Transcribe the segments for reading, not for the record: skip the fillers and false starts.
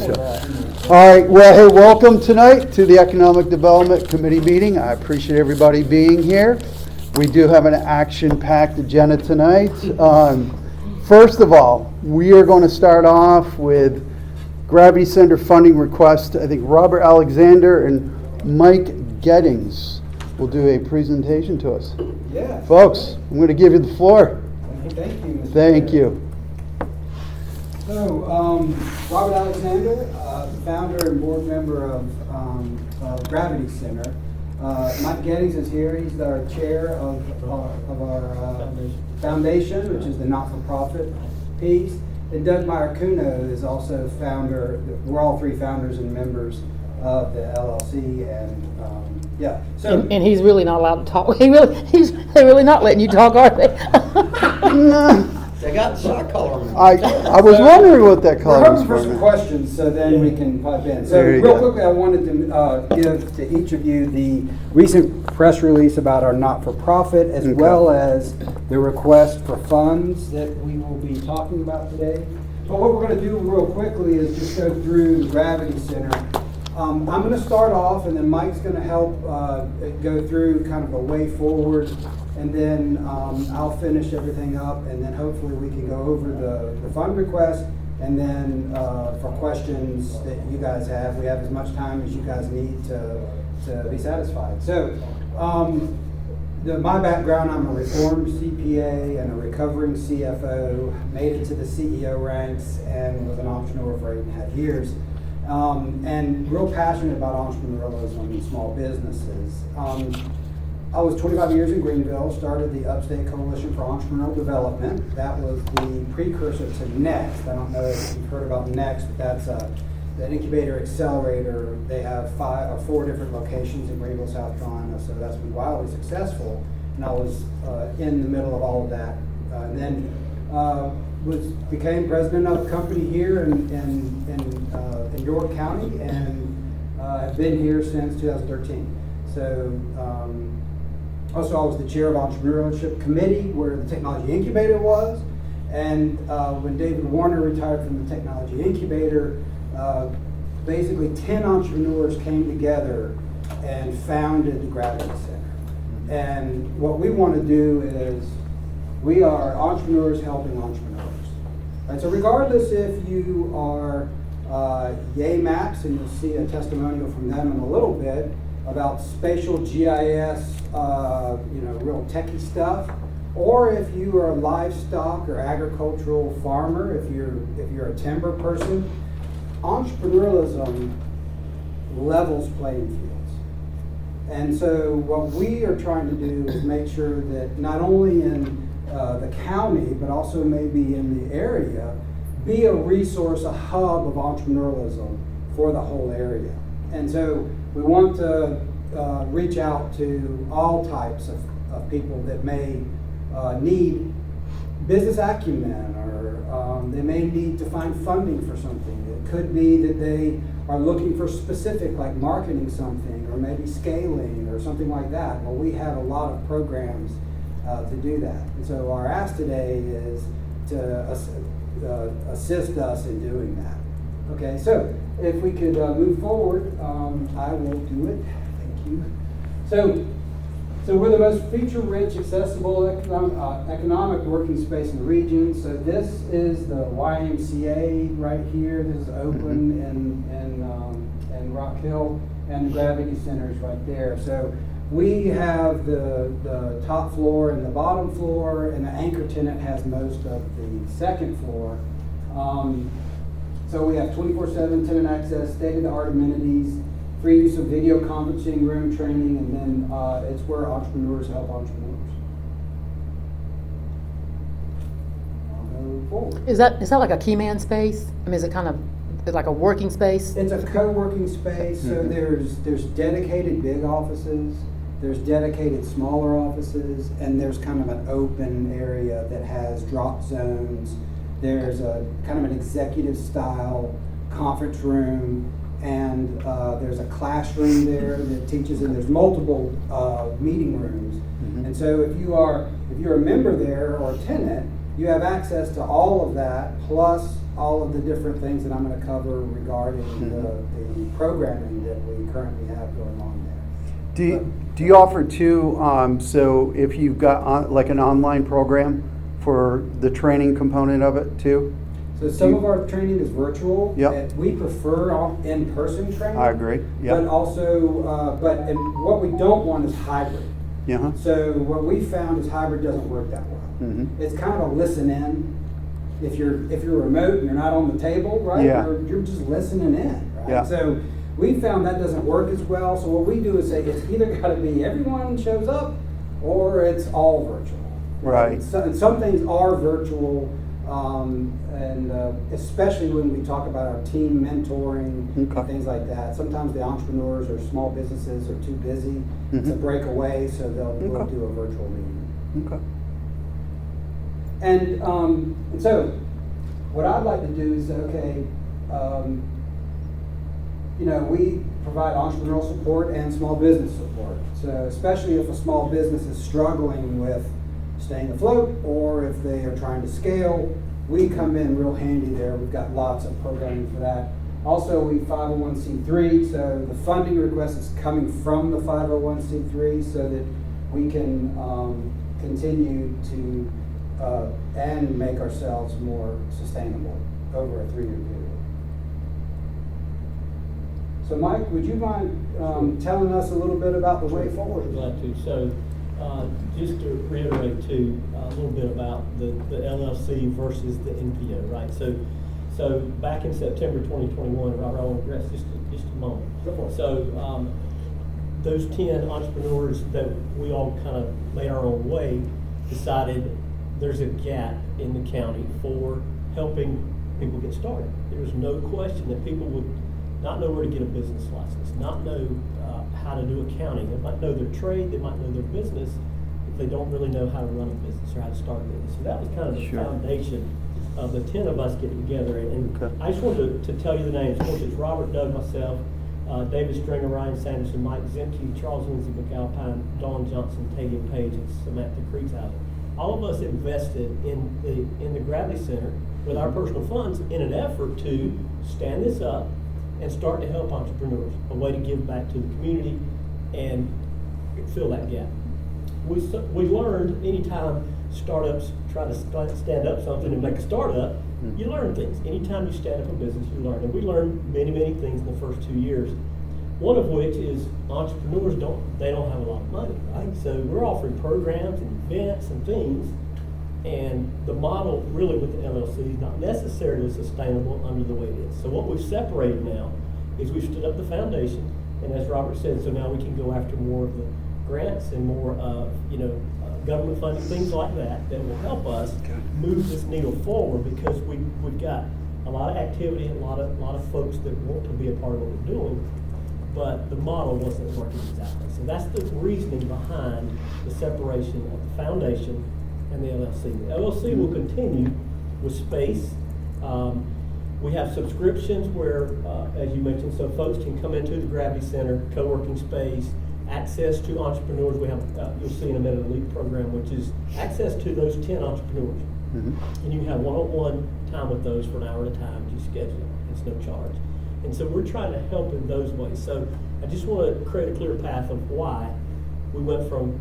you. All right, well, hey, welcome tonight to the Economic Development Committee meeting. I appreciate everybody being here. We do have an action-packed agenda tonight. First of all, we are going to start off with Gravity Center funding request. I think Robert Alexander and Mike Gettings will do a presentation to us. Yeah. Folks, I'm going to give you the floor. Thank you, Mr. Thank Chair. you. So, Robert Alexander, founder and board member of Gravity Center. Mike Gettings is here. He's our chair of our foundation, which is the not-for-profit piece. And Doug Maiorquino is also founder. We're all three founders and members of the LLC, and yeah. So And he's really not allowed to talk. They're really not letting you talk, are they? They got the shot collar on them. I was wondering what that we're color was hoping for some for. questions, so then we can pipe in. So There you real go. quickly, I wanted to give to each of you the recent press release about our not-for-profit, as Okay. well as the request for funds that we will be talking about today. But what we're going to do real quickly is just go through the Gravity Center. I'm going to start off, and then Mike's going to help go through kind of a way forward, and then I'll finish everything up, and then hopefully we can go over the fund request, and then for questions that you guys have, we have as much time as you guys need to be satisfied. So, my background, I'm a reformed CPA and a recovering CFO, made it to the CEO ranks, and was an entrepreneur for 8.5 years. And real passionate about entrepreneurialism and small businesses. I was 25 years in Greenville, started the Upstate Coalition for Entrepreneurial Development. That was the precursor to Next. I don't know if you've heard about Next, but that's an incubator accelerator. They have 5 or 4 different locations in Greenville, South Carolina, so that's been wildly successful. And I was in the middle of all of that. And then became president of the company here in York County, and have been here since 2013. So also I was the chair of Entrepreneurship Committee where the Technology Incubator was, and when David Warner retired from the Technology Incubator, basically 10 entrepreneurs came together and founded the Gravity Center. And what we want to do is we are entrepreneurs helping entrepreneurs. Right, so regardless if you are Yay Maps, and you'll see a testimonial from them in a little bit about spatial GIS, real techie stuff, or if you are a livestock or agricultural farmer, if you're a timber person, entrepreneurialism levels playing fields. And so what we are trying to do is make sure that not only in the county, but also maybe in the area, be a resource, a hub of entrepreneurialism for the whole area. And so we want to reach out to all types of people that may need business acumen, or they may need to find funding for something. It could be that they are looking for specific, like marketing something, or maybe scaling, or something like that. Well, we have a lot of programs to do that. And so our ask today is to assist us in doing that. Okay, so if we could move forward, I will do it. Thank you. So we're the most feature-rich, accessible economic working space in the region. So this is the YMCA right here. This is open in Rock Hill, and the Gravity Center is right there. So we have the top floor and the bottom floor, and the anchor tenant has most of the second floor. So we have 24/7 tenant access, state-of-the-art amenities, free use of video conferencing room training, and then it's where entrepreneurs help entrepreneurs. I'll go forward. Is that like a key man space? I mean, is it kind of like a working space? It's a co-working space, so there's dedicated big offices, there's dedicated smaller offices, and there's kind of an open area that has drop zones. There's a kind of an executive style conference room, and there's a classroom there that teaches, and there's multiple meeting rooms. And so if you're a member there or a tenant, you have access to all of that, plus all of the different things that I'm going to cover regarding the programming that we currently have going on there. Do you offer too, so if you've got like an online program for the training component of it too? So some of our training is virtual. Yep. And we prefer in-person training. I agree, yeah. But also, and what we don't want is hybrid. Yeah. So what we found is hybrid doesn't work that well. Mm-hmm. It's kind of a listen in. If you're remote and you're not on the table, right? Yeah. You're just listening in, right? Yeah. So we found that doesn't work as well. So what we do is say it's either got to be everyone shows up or it's all virtual. Right. And some things are virtual, and especially when we talk about our team mentoring Okay. and things like that. Sometimes the entrepreneurs or small businesses are too busy to Mhm. break away, so they'll Okay. do a virtual meeting. Okay. And so, what I'd like to do is say, okay, we provide entrepreneurial support and small business support. So, especially if a small business is struggling with staying afloat or if they are trying to scale, we come in real handy there. We've got lots of programming for that. Also, we 501c3, so the funding request is coming from the 501c3 so that we can continue to and make ourselves more sustainable over a 3-year period. So Mike, would you mind telling us a little bit about the way forward? Glad to. So, just to reiterate too, a little bit about the LLC versus the NPO, right? So back in September 2021, Robert, I want to address just a moment. Go for it. So, those 10 entrepreneurs that we all kind of made our own way decided there's a gap in the county for helping people get started. There's no question that people would not know where to get a business license, not know how to do accounting. They might know their trade, they might know their business, if they don't really know how to run a business or how to start a business. So that was kind of the Sure. foundation of the 10 of us getting together. And Okay. I just wanted to tell you the names. Of course, it's Robert, Doug, myself, David Stringer, Ryan Sanderson, Mike Zimke, Charles Lindsay McAlpine, Dawn Johnson, Tagan Page, and Samantha Kreitshauser. All of us invested in the Gravity Center with our personal funds in an effort to stand this up and start to help entrepreneurs, a way to give back to the community and fill that gap. We learned anytime startups try to stand up something and make a startup, you learn things. Anytime you stand up a business, you learn. And we learned many, many things in the first 2 years. One of which is entrepreneurs don't have a lot of money, right? So we're offering programs and events and things, and the model really with the LLC is not necessarily sustainable under the way it is. So what we've separated now is we've stood up the foundation, and as Robert said, so now we can go after more of the grants and more of, government funding, things like that will help us move this needle forward, because we've got a lot of activity, a lot of folks that want to be a part of what we're doing, but the model wasn't working exactly. So that's the reasoning behind the separation of the foundation and the LLC. The LLC will continue with space. We have subscriptions where, as you mentioned, so folks can come into the Gravity Center, co-working space, access to entrepreneurs. We have, you'll see in a minute, a LEAP program, which is access to those 10 entrepreneurs. Mm-hmm. And you can have one-on-one time with those for an hour at a time. You schedule it. It's no charge. And so we're trying to help in those ways. So I just want to create a clear path of why we went from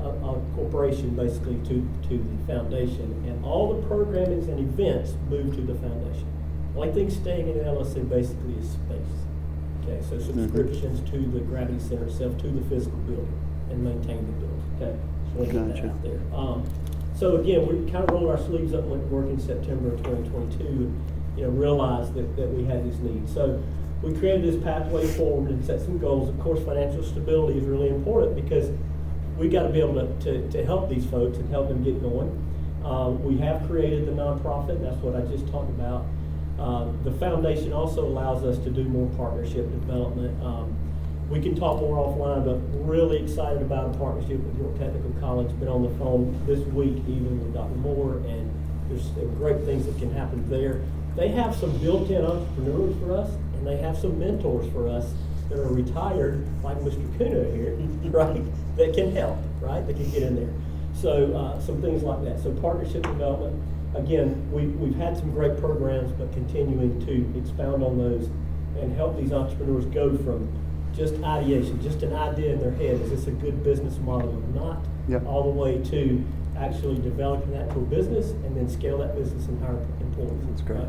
a corporation basically to the foundation, and all the programmings and events moved to the foundation. The only thing staying in the LLC basically is space. Okay, so subscriptions to the Gravity Center itself, to the physical building, and maintain the building. Okay, just want to get that Gotcha. out there. So again, we kind of rolled our sleeves up and went to work in September of 2022, and realized that we had this need. So we created this pathway forward and set some goals. Of course, financial stability is really important, because we got to be able to help these folks and help them get going. We have created the nonprofit. That's what I just talked about. The foundation also allows us to do more partnership development. We can talk more offline, but really excited about a partnership with York Technical College. Been on the phone this week even with Dr. Moore, and there's great things that can happen there. They have some built-in entrepreneurs for us, and they have some mentors for us that are retired, like Mr. Kuna here, right, that can help, right, that can get in there. So some things like that. So partnership development. again, we've had some great programs, but continuing to expound on those and help these entrepreneurs go from just ideation, just an idea in their head, is this a good business model or not? Yep. All the way to actually developing that to a business and then scale that business and hire employees. That's great.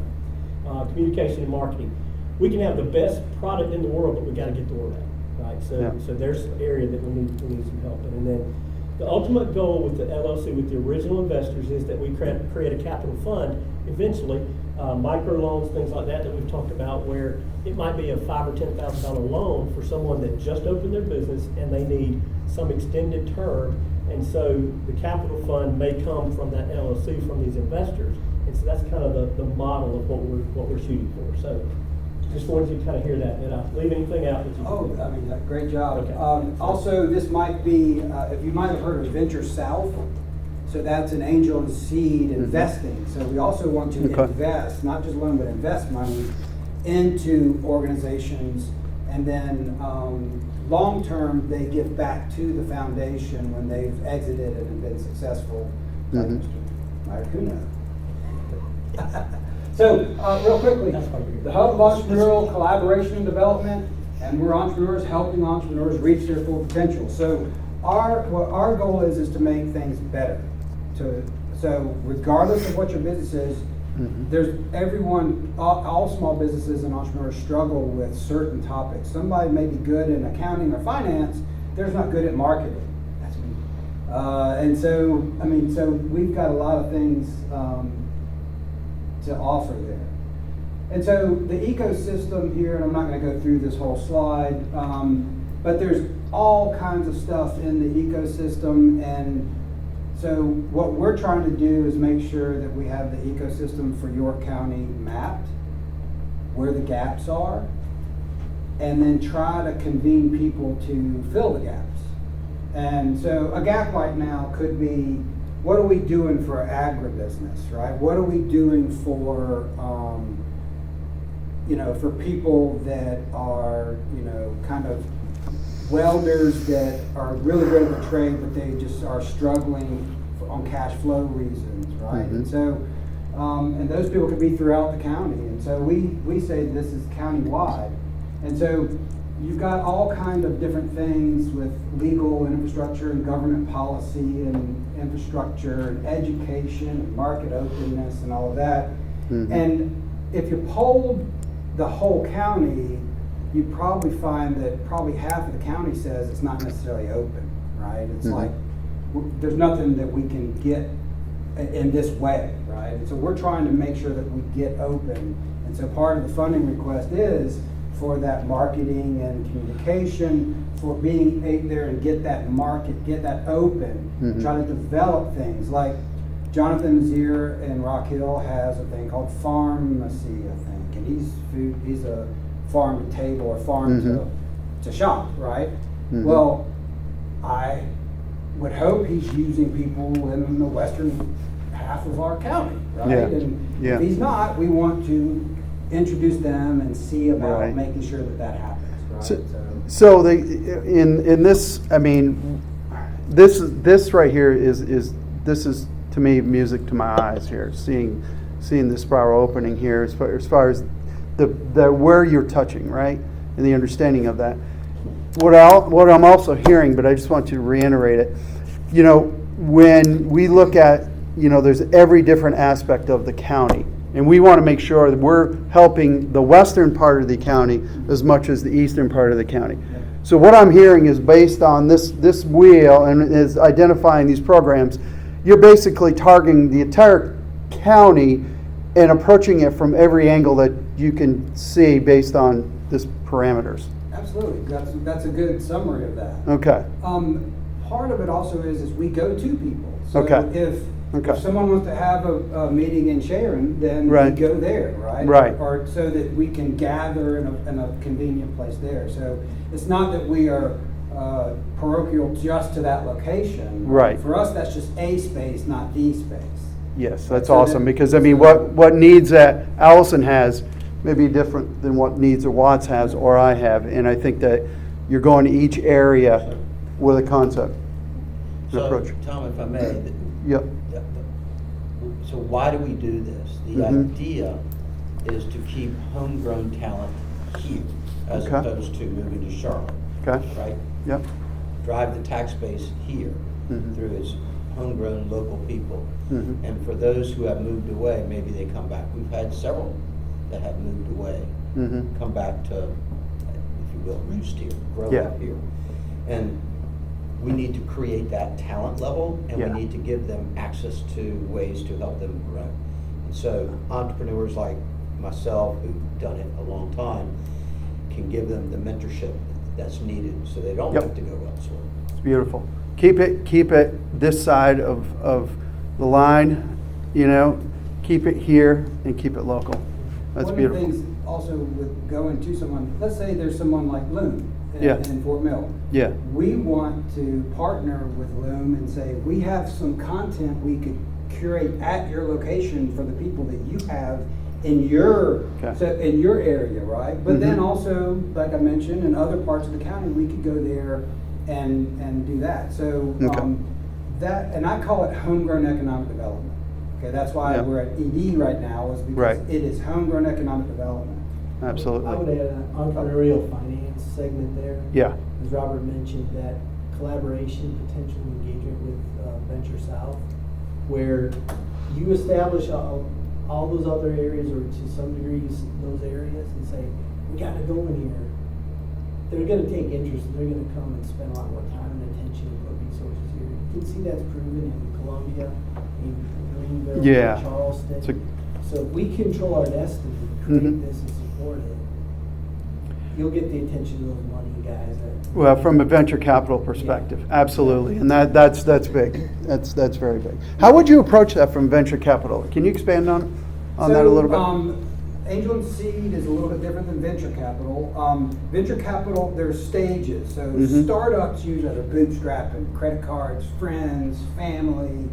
Communication and marketing. We can have the best product in the world, but we gotta get the word out, right? Yeah. So there's an area that we need some help in. And then the ultimate goal with the LLC, with the original investors, is that we create a capital fund eventually, microloans, things like that we've talked about, where it might be a $5,000 or $10,000 loan for someone that just opened their business and they need some extended term. And so the capital fund may come from that LLC, from these investors. And so that's kind of the model of what we're shooting for. So just wanted you to kind of hear that. Did I leave anything out that you? Oh, I mean, great job. Okay. Also, this might be, if you might have heard of Venture South, so that's an angel and seed investing. So we also want to Okay. invest, not just loan, but invest money into organizations. And then long-term, they give back to the foundation when they've exited and have been successful. Like Mhm. Mr. Marcuno. So, real quickly, That's why we're here. the Hub of Entrepreneurial Collaboration and Development, and we're entrepreneurs helping entrepreneurs reach their full potential. So what our goal is to make things better. So regardless of what your business is, there's all small businesses and entrepreneurs struggle with certain topics. Somebody may be good in accounting or finance, they're just not good at marketing. That's me. And so, so we've got a lot of things to offer there. And so the ecosystem here, and I'm not going to go through this whole slide, but there's all kinds of stuff in the ecosystem. And so what we're trying to do is make sure that we have the ecosystem for York County mapped, where the gaps are, and then try to convene people to fill the gaps. And so a gap right now could be, what are we doing for agribusiness, right? What are we doing for, for people that are, kind of welders that are really good at the trade, but they just are struggling on cash flow reasons, right? And so, and those people could be throughout the county. And so we say this is countywide. And so you've got all kind of different things with legal infrastructure and government policy and infrastructure and education and market openness and all of that. And if you polled the whole county, you probably find that probably half of the county says it's not necessarily open, right? It's like, there's nothing that we can get in this way, right? And so we're trying to make sure that we get open. And so part of the funding request is for that marketing and communication, for being there and get that market, get that open, try to develop things like Jonathan Zier in Rock Hill has a thing called Pharmacy, I think, and he's a farm to table or farm to shop, right? Well, I would hope he's using people in the western half of our county, right? Yeah. And if he's not, we want to introduce them and see about Right. making sure that happens, right? So in this, this right here is to me music to my eyes here. Seeing the spiral opening here as far as the where you're touching, right, and the understanding of that. What I'm also hearing, but I just want to reiterate it. When we look at, there's every different aspect of the county. And we want to make sure that we're helping the western part of the county as much as the eastern part of the county. So what I'm hearing is based on this wheel and is identifying these programs, you're basically targeting the entire county and approaching it from every angle that you can see based on this parameters. Absolutely, that's a good summary of that. Okay. Part of it also is we go to people. So Okay. if someone wants to have a meeting in Sharon, then Right. we go there, right? Right. Or so that we can gather in a convenient place there. So it's not that we are parochial just to that location. Right. For us, that's just a space, not the space. Yes, that's So awesome, then- because what needs that Allison has may be different than what needs that Watts has or I have, and I think that you're going to each area with a concept, an So, approach. Tom, if I may, Yep. so So why do we do this? The Mhm. idea is to keep homegrown talent here as Okay. opposed to moving to Charlotte, Okay, right? yep, Drive the tax base here Mhm. through its homegrown local people. Mhm. And for those who have moved away, maybe they come back. We've had several that have moved away, Mhm. come back to, if you will, roost here, grow Yeah. up here. And we need to create that talent level, and Yeah. we need to give them access to ways to help them grow. And so entrepreneurs like myself, who've done it a long time, can give them the mentorship that's needed, so they don't Yep. have to go elsewhere. it's beautiful. Keep it this side of the line, you know, keep it here and keep it local. That's beautiful. One of the things also with going to someone, let's say there's someone like Loom Yeah. in Fort Mill. Yeah, We want to partner with Loom and say, we have some content we could curate at your location for the people that you have in your, Okay. so in your area, right? But then Mhm. also, like I mentioned, in other parts of the county, we could go there and do that. So, Okay. that, and I call it homegrown economic development. Okay, that's why Yeah. we're at ED right now, is because Right. it is homegrown economic development. I would absolutely. add an entrepreneurial finance segment there. Yeah, As Robert mentioned, that collaboration, potential engagement with Venture South, where you establish all those other areas, or to some degrees, those areas, and say, we gotta go in here. They're gonna take interest, and they're gonna come and spend a lot more time and attention and put resources here. You can see that's proven in Columbia, in Greenville, Yeah. in Charleston. It's a- So if we control our destiny, Mhm. create this and support it, you'll get the attention of those money guys that. well, from a venture capital perspective, absolutely, and that's big. That's very big. How would you approach that from venture capital? Can you expand on that a little bit? Angel and seed is a little bit different than venture capital. Venture capital, there's stages. So Mhm. startups usually are bootstrapping, credit cards, friends, family,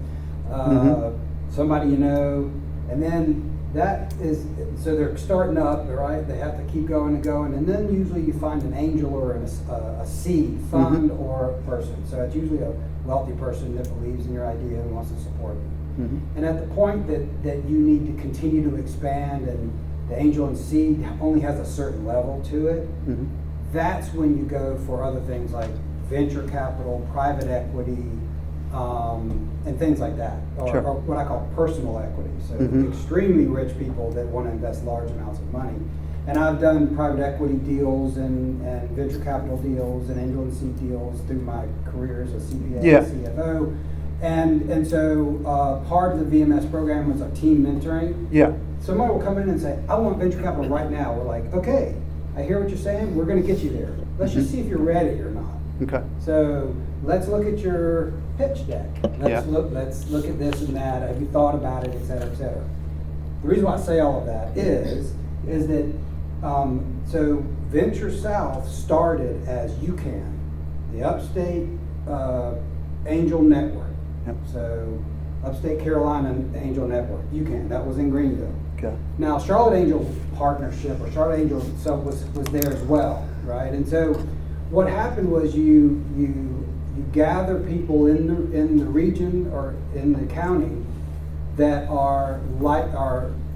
Mhm. somebody you know, and then that is, so they're starting up, right? They have to keep going and going, and then usually you find an angel or a seed fund Mhm. or person. So it's usually a wealthy person that believes in your idea and wants to support you. Mhm. And at the point that you need to continue to expand, and the angel and seed only has a certain level to it, Mhm. that's when you go for other things like venture capital, private equity, and things like that, Sure. or what I call personal equity. So Mhm. extremely rich people that want to invest large amounts of money. And I've done private equity deals and venture capital deals and angel and seed deals through my career as a CPA Yeah. and CFO. And so part of the VMS program was a team mentoring. Yeah, Somebody will come in and say, I want venture capital right now. We're like, okay, I hear what you're saying. We're going to get you there. Let's just Mhm. see if you're ready or not. okay, So let's look at your pitch deck. Yeah. Let's look at this and that. Have you thought about it, et cetera, et cetera. The reason why I say all of that is that so Venture South started as UCAN, the Upstate Angel Network. Yep. So Upstate Carolina Angel Network, UCAN. That was in Greenville. okay, Now, Charlotte Angel Partnership, or Charlotte Angel itself was there as well, right? And so what happened was you gather people in the region or in the county that are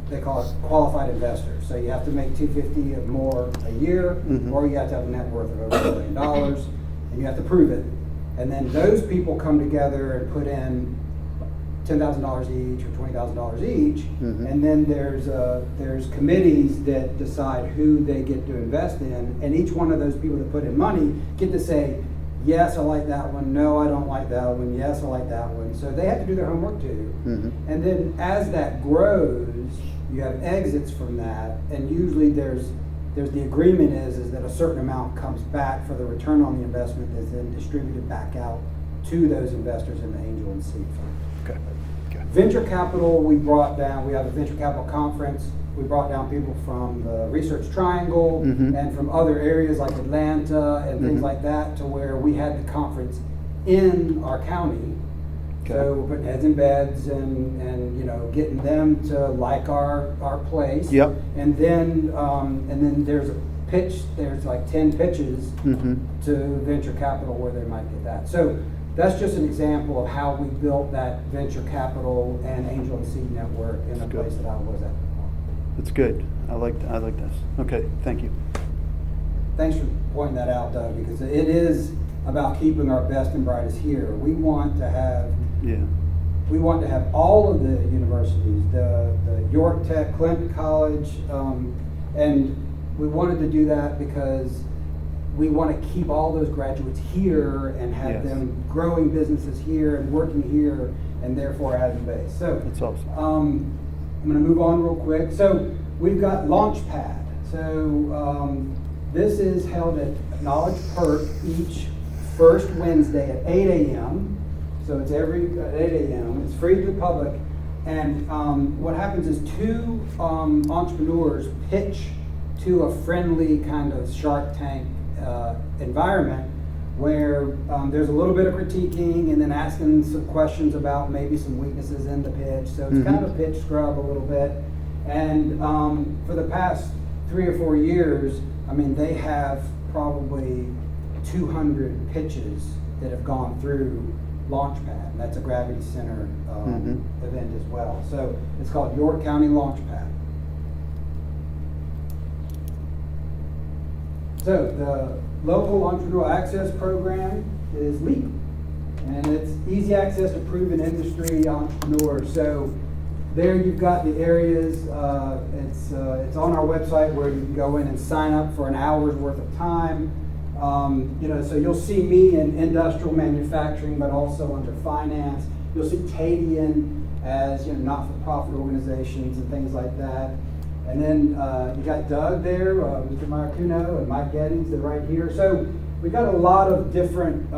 they call it qualified investors. So you have to make $250 or more a year, Mhm. or you have to have a net worth of over $1 million, and you have to prove it. And then those people come together and put in $10,000 each or $20,000 each, Mhm. and then there's committees that decide who they get to invest in, and each one of those people that put in money get to say, yes, I like that one, no, I don't like that one, yes, I like that one. So they have to do their homework too. Mhm. And then as that grows, you have exits from that, and usually there's the agreement is that a certain amount comes back for the return on the investment that's then distributed back out to those investors in the angel and seed fund. okay, okay. Venture capital, we have a venture capital conference. We brought down people from the Research Triangle Mhm. and from other areas like Atlanta and things Mhm. like that, to where we had the conference in our county. Okay. So we're putting heads in beds and getting them to like our place. Yep. And then there's a pitch. There's like 10 pitches Mhm. to venture capital where they might get that. So that's just an example of how we built that venture capital and angel and seed network in the Good. place that I was at before. That's good. I like this. Okay, thank you. Thanks for pointing that out, Doug, because it is about keeping our best and brightest here. We want to have all of the universities, the York Tech, Clinton College, and we wanted to do that because we want to keep all those graduates here and have Yes. them growing businesses here and working here, and therefore having base. So That's awesome. I'm going to move on real quick. So we've got Launchpad. So this is held at Knowledge Perk each first Wednesday at 8 a.m. So it's every 8 a.m. It's free to the public. And what happens is two entrepreneurs pitch to a friendly kind of Shark Tank environment where there's a little bit of critiquing and then asking some questions about maybe some weaknesses in the pitch. So it's kind of a pitch scrub a little bit. And for the past 3 or 4 years, I mean, they have probably 200 pitches that have gone through Launchpad. And that's a Gravity Center event as well. So it's called York County Launchpad. So the local entrepreneurial access program is LEAP, and it's easy access to proven industry entrepreneurs. So there you've got the areas. It's on our website where you can go in and sign up for an hour's worth of time. So you'll see me in industrial manufacturing, but also under finance. You'll see Tadian as not-for-profit organizations and things like that. And then you got Doug there, Mr. Marcuno, and Mike Gettings, they're right here. So we got a lot of different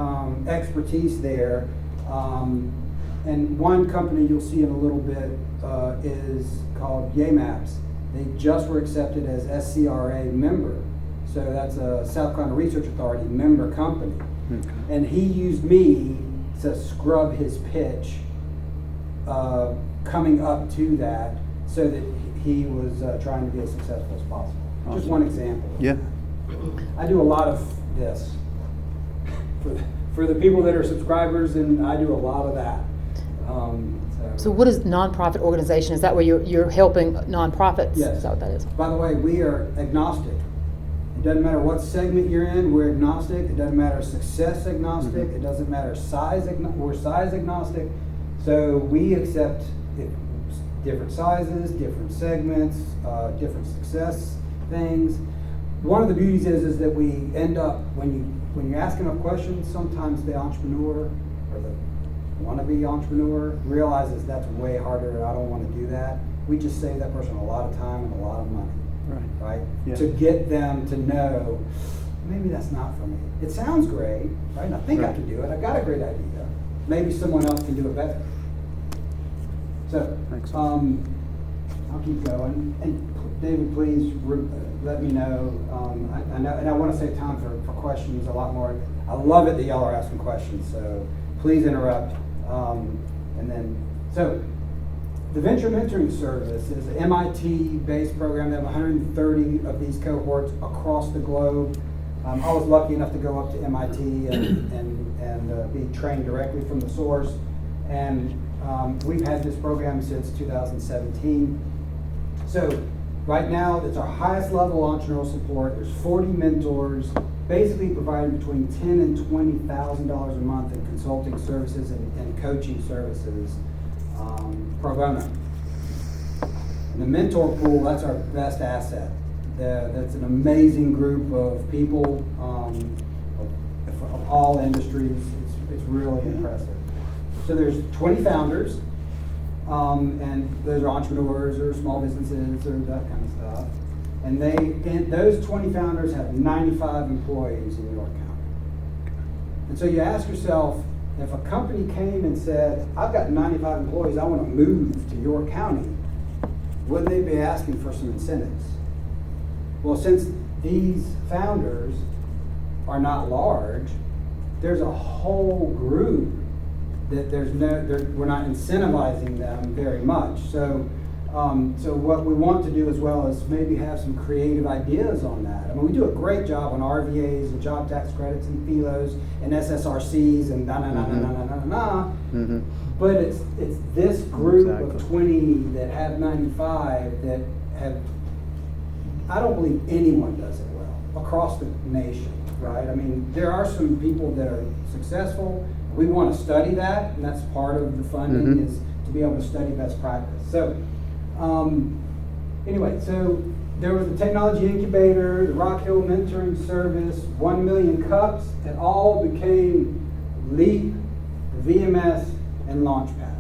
expertise there. And one company you'll see in a little bit is called YayMaps. They just were accepted as SCRA member. So that's a South Carolina Research Authority member company. Okay. And he used me to scrub his pitch coming up to that so that he was trying to be as successful as possible. Just Awesome. one example. Yeah. I do a lot of this for the people that are subscribers, and I do a lot of that. So what is nonprofit organization? Is that where you're helping nonprofits? Yes. Is that what that is? By the way, we are agnostic. It doesn't matter what segment you're in, we're agnostic. It doesn't matter success agnostic. It doesn't matter size, we're size agnostic. So we accept different sizes, different segments, different success things. One of the beauties is that we end up, when you ask enough questions, sometimes the entrepreneur or the wannabe entrepreneur realizes that's way harder and I don't want to do that. We just save that person a lot of time and a lot of money. Right? Yeah. To get them to know, maybe that's not for me. It sounds great, right? I think I Right. can do it. I've got a great idea. Maybe someone else can do it better. So, Thanks. I'll keep going. And David, please let me know. I know, and I want to save time for questions a lot more. I love it that y'all are asking questions, so please interrupt. The Venture Mentoring Service is an MIT-based program. They have 130 of these cohorts across the globe. I was lucky enough to go up to MIT and be trained directly from the source. And we've had this program since 2017. So right now, it's our highest level entrepreneurial support. There's 40 mentors, basically providing between $10,000 and $20,000 a month in consulting services and coaching services. Pro bono. And the mentor pool, that's our best asset. That's an amazing group of people of all industries. It's really impressive. So there's 20 founders, and those are entrepreneurs or small businesses or that kind of stuff. And those 20 founders have 95 employees in York County. And so you ask yourself, if a company came and said, I've got 95 employees, I want to move to York County, wouldn't they be asking for some incentives? Well, since these founders are not large, there's a whole group that we're not incentivizing them very much. So So what we want to do as well is maybe have some creative ideas on that. I mean, we do a great job on RVAs and job tax credits and FELOs and SSRCs and na. Mhm. But it's this group of Exactly. 20 that have 95 that have, I don't believe anyone does it well across the nation, right? I mean, there are some people that are successful. We want to study that, and that's part of the funding Mhm. is to be able to study best practice. So, anyway, so there was the technology incubator, the Rock Hill mentoring service, 1 million cups. It all became LEAP, VMS, and Launchpad,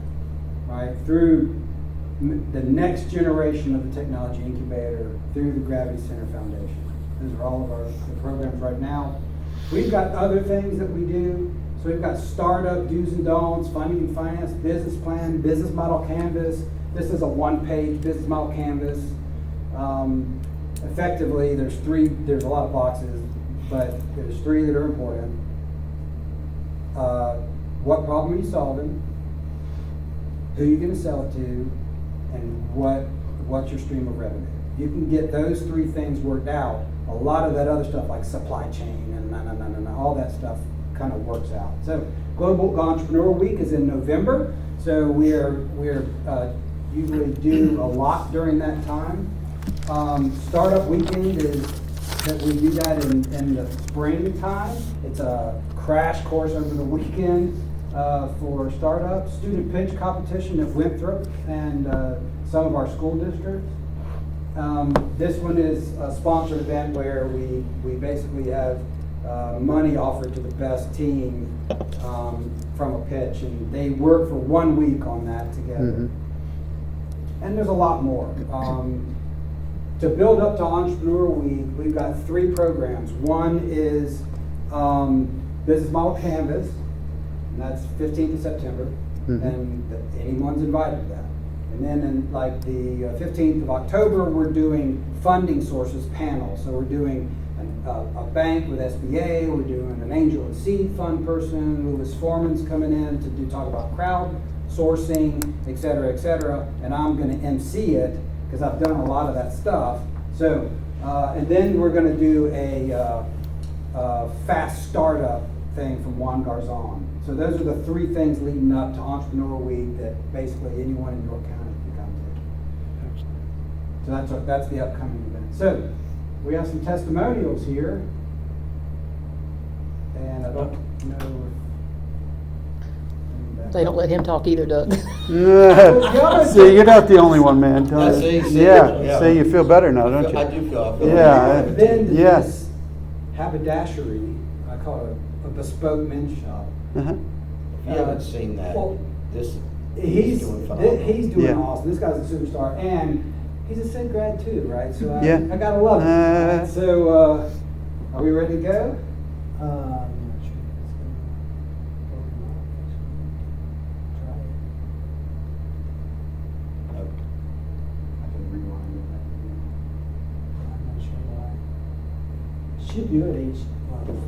right? Through the next generation of the technology incubator, through the Gravity Center Foundation. Those are all of our the programs right now. We've got other things that we do. So we've got startup do's and don'ts, funding and finance, business plan, business model canvas. This is a one-page business model canvas. Effectively, there's a lot of boxes, but there's 3 that are important. What problem are you solving? Who are you going to sell it to? And what's your stream of revenue? You can get those 3 things worked out. A lot of that other stuff like supply chain and all that stuff kind of works out. So Global Entrepreneur Week is in November. So we're usually do a lot during that time. Startup Weekend is that we do that in the springtime. It's a crash course over the weekend for startups. Student pitch competition at Winthrop and some of our school districts. This one is a sponsored event where we basically have money offered to the best team from a pitch, and they work for 1 week on that together. Mhm. And there's a lot more. To build up to Entrepreneur Week, we've got 3 programs. One is Business Model Canvas, and that's 15th of September, Mhm. and anyone's invited to that. And then in like the 15th of October, we're doing funding sources panel. So we're doing a bank with SBA, we're doing an angel and seed fund person, Lewis Foreman's coming in to talk about crowd sourcing, et cetera, and I'm going to MC it because I've done a lot of that stuff. So, and then we're going to do a fast startup thing from Juan Garzon. So those are the 3 things leading up to Entrepreneur Week that basically anyone in York County can come to. So that's the upcoming event. So we have some testimonials here, and I don't know if They don't let him talk either, Doug. See, you're not the only one, man. Tell Yeah, me. see, Yeah, yeah. see, you feel better now, don't you? I do feel. Yeah. Then Yeah. this haberdashery, I call it a bespoke men's shop. Uh-huh. If you haven't seen that, Well, this He's doing phenomenal. he's doing Yeah. awesome. This guy's a superstar, and he's a Sid grad too, right? So Yeah. I gotta love him. Right? So are we ready to go? I'm not sure if it's gonna work or not. Try it. I can rewind it. I'm not sure why. Should do it each month.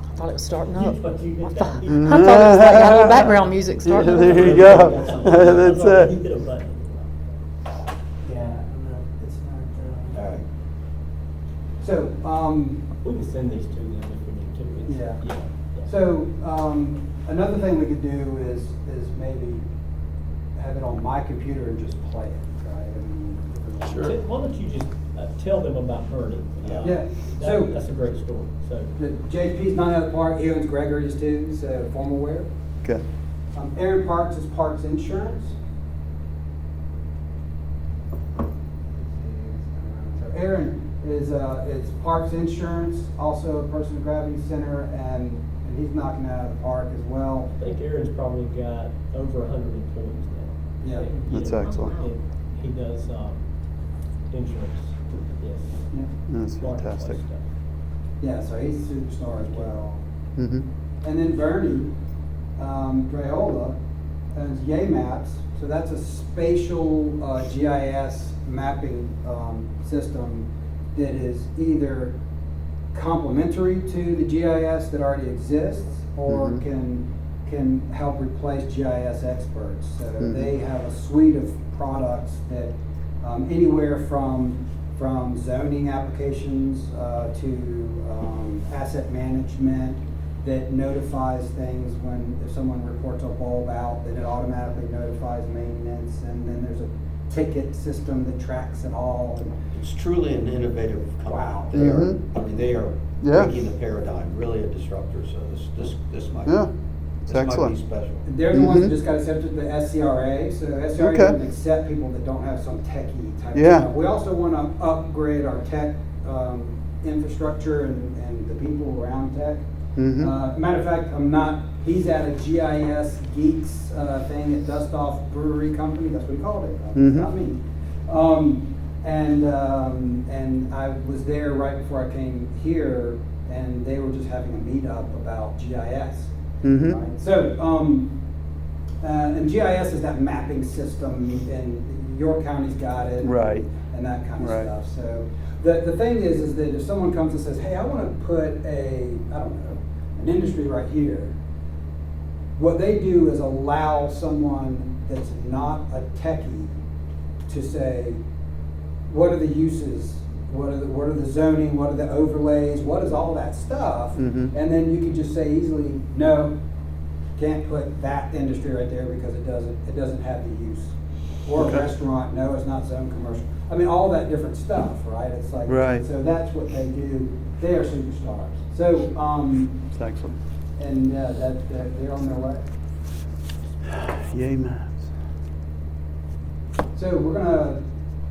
I thought it was starting up. But you I did thought that. it was like a little background music starting Yeah, up. there you go. That's You it. hit a button. Yeah, I'm not, it's not, All right. So We can send these to them if we need to. It's- Yeah. yeah. So, another thing we could do is maybe have it on my computer and just play it, right? I mean, if it- Sure. Why don't you just tell them about Bernie? Yeah. So- That's a great story, so. The JP's not at the park, he owns Gregory's too, so formal wear. Okay. Aaron Parks is Parks Insurance. So Aaron is Parks Insurance, also a person at Gravity Center, and he's knocking it out of the park as well. I think Aaron's probably got over 100 employees now. Yeah. That's excellent. And he does insurance, yes. Yeah. That's Marketplace fantastic. stuff. Yeah, so he's a superstar as well. Mm-hmm. And then Bernie Drayola owns Yay Maps. So that's a spatial GIS mapping system that is either complementary to the GIS that already exists or Mhm. can can help replace GIS experts. So Mhm. they have a suite of products that anywhere from zoning applications to asset management that notifies things if someone reports a bulb out, then it automatically notifies maintenance, and then there's a ticket system that tracks it all. It's truly an innovative company. Wow. They are, Mhm. I mean, they are Yeah. breaking the paradigm, really a disruptor, so this might, Yeah, it's this might be excellent. special. They're the ones that Mhm. just got accepted to the SCRA, so SCRA Okay. doesn't accept people that don't have some techie type of Yeah. stuff. We also want to upgrade our tech infrastructure and the people around tech. Mhm. Matter of fact, he's at a GIS Geeks thing at Dust Off Brewery Company, that's what he called it, Mhm. not me. And I was there right before I came here, and they were just having a meetup about GIS. Mhm. Right? So, and GIS is that mapping system, and your county's got it. Right. And that kind of Right. stuff. So, the thing is that if someone comes and says, hey, I want to put an industry right here, what they do is allow someone that's not a techie to say, what are the uses? What are the zoning? What are the overlays? What is all that stuff? Mhm. And then you can just say easily, no, can't put that industry right there because it doesn't have the use. Or Okay. a restaurant, no, it's not zone commercial. I mean, all that different stuff, right? It's like, Right. so that's what they do. They are superstars. So, It's excellent. and they're on their way. Yay, man. So we're gonna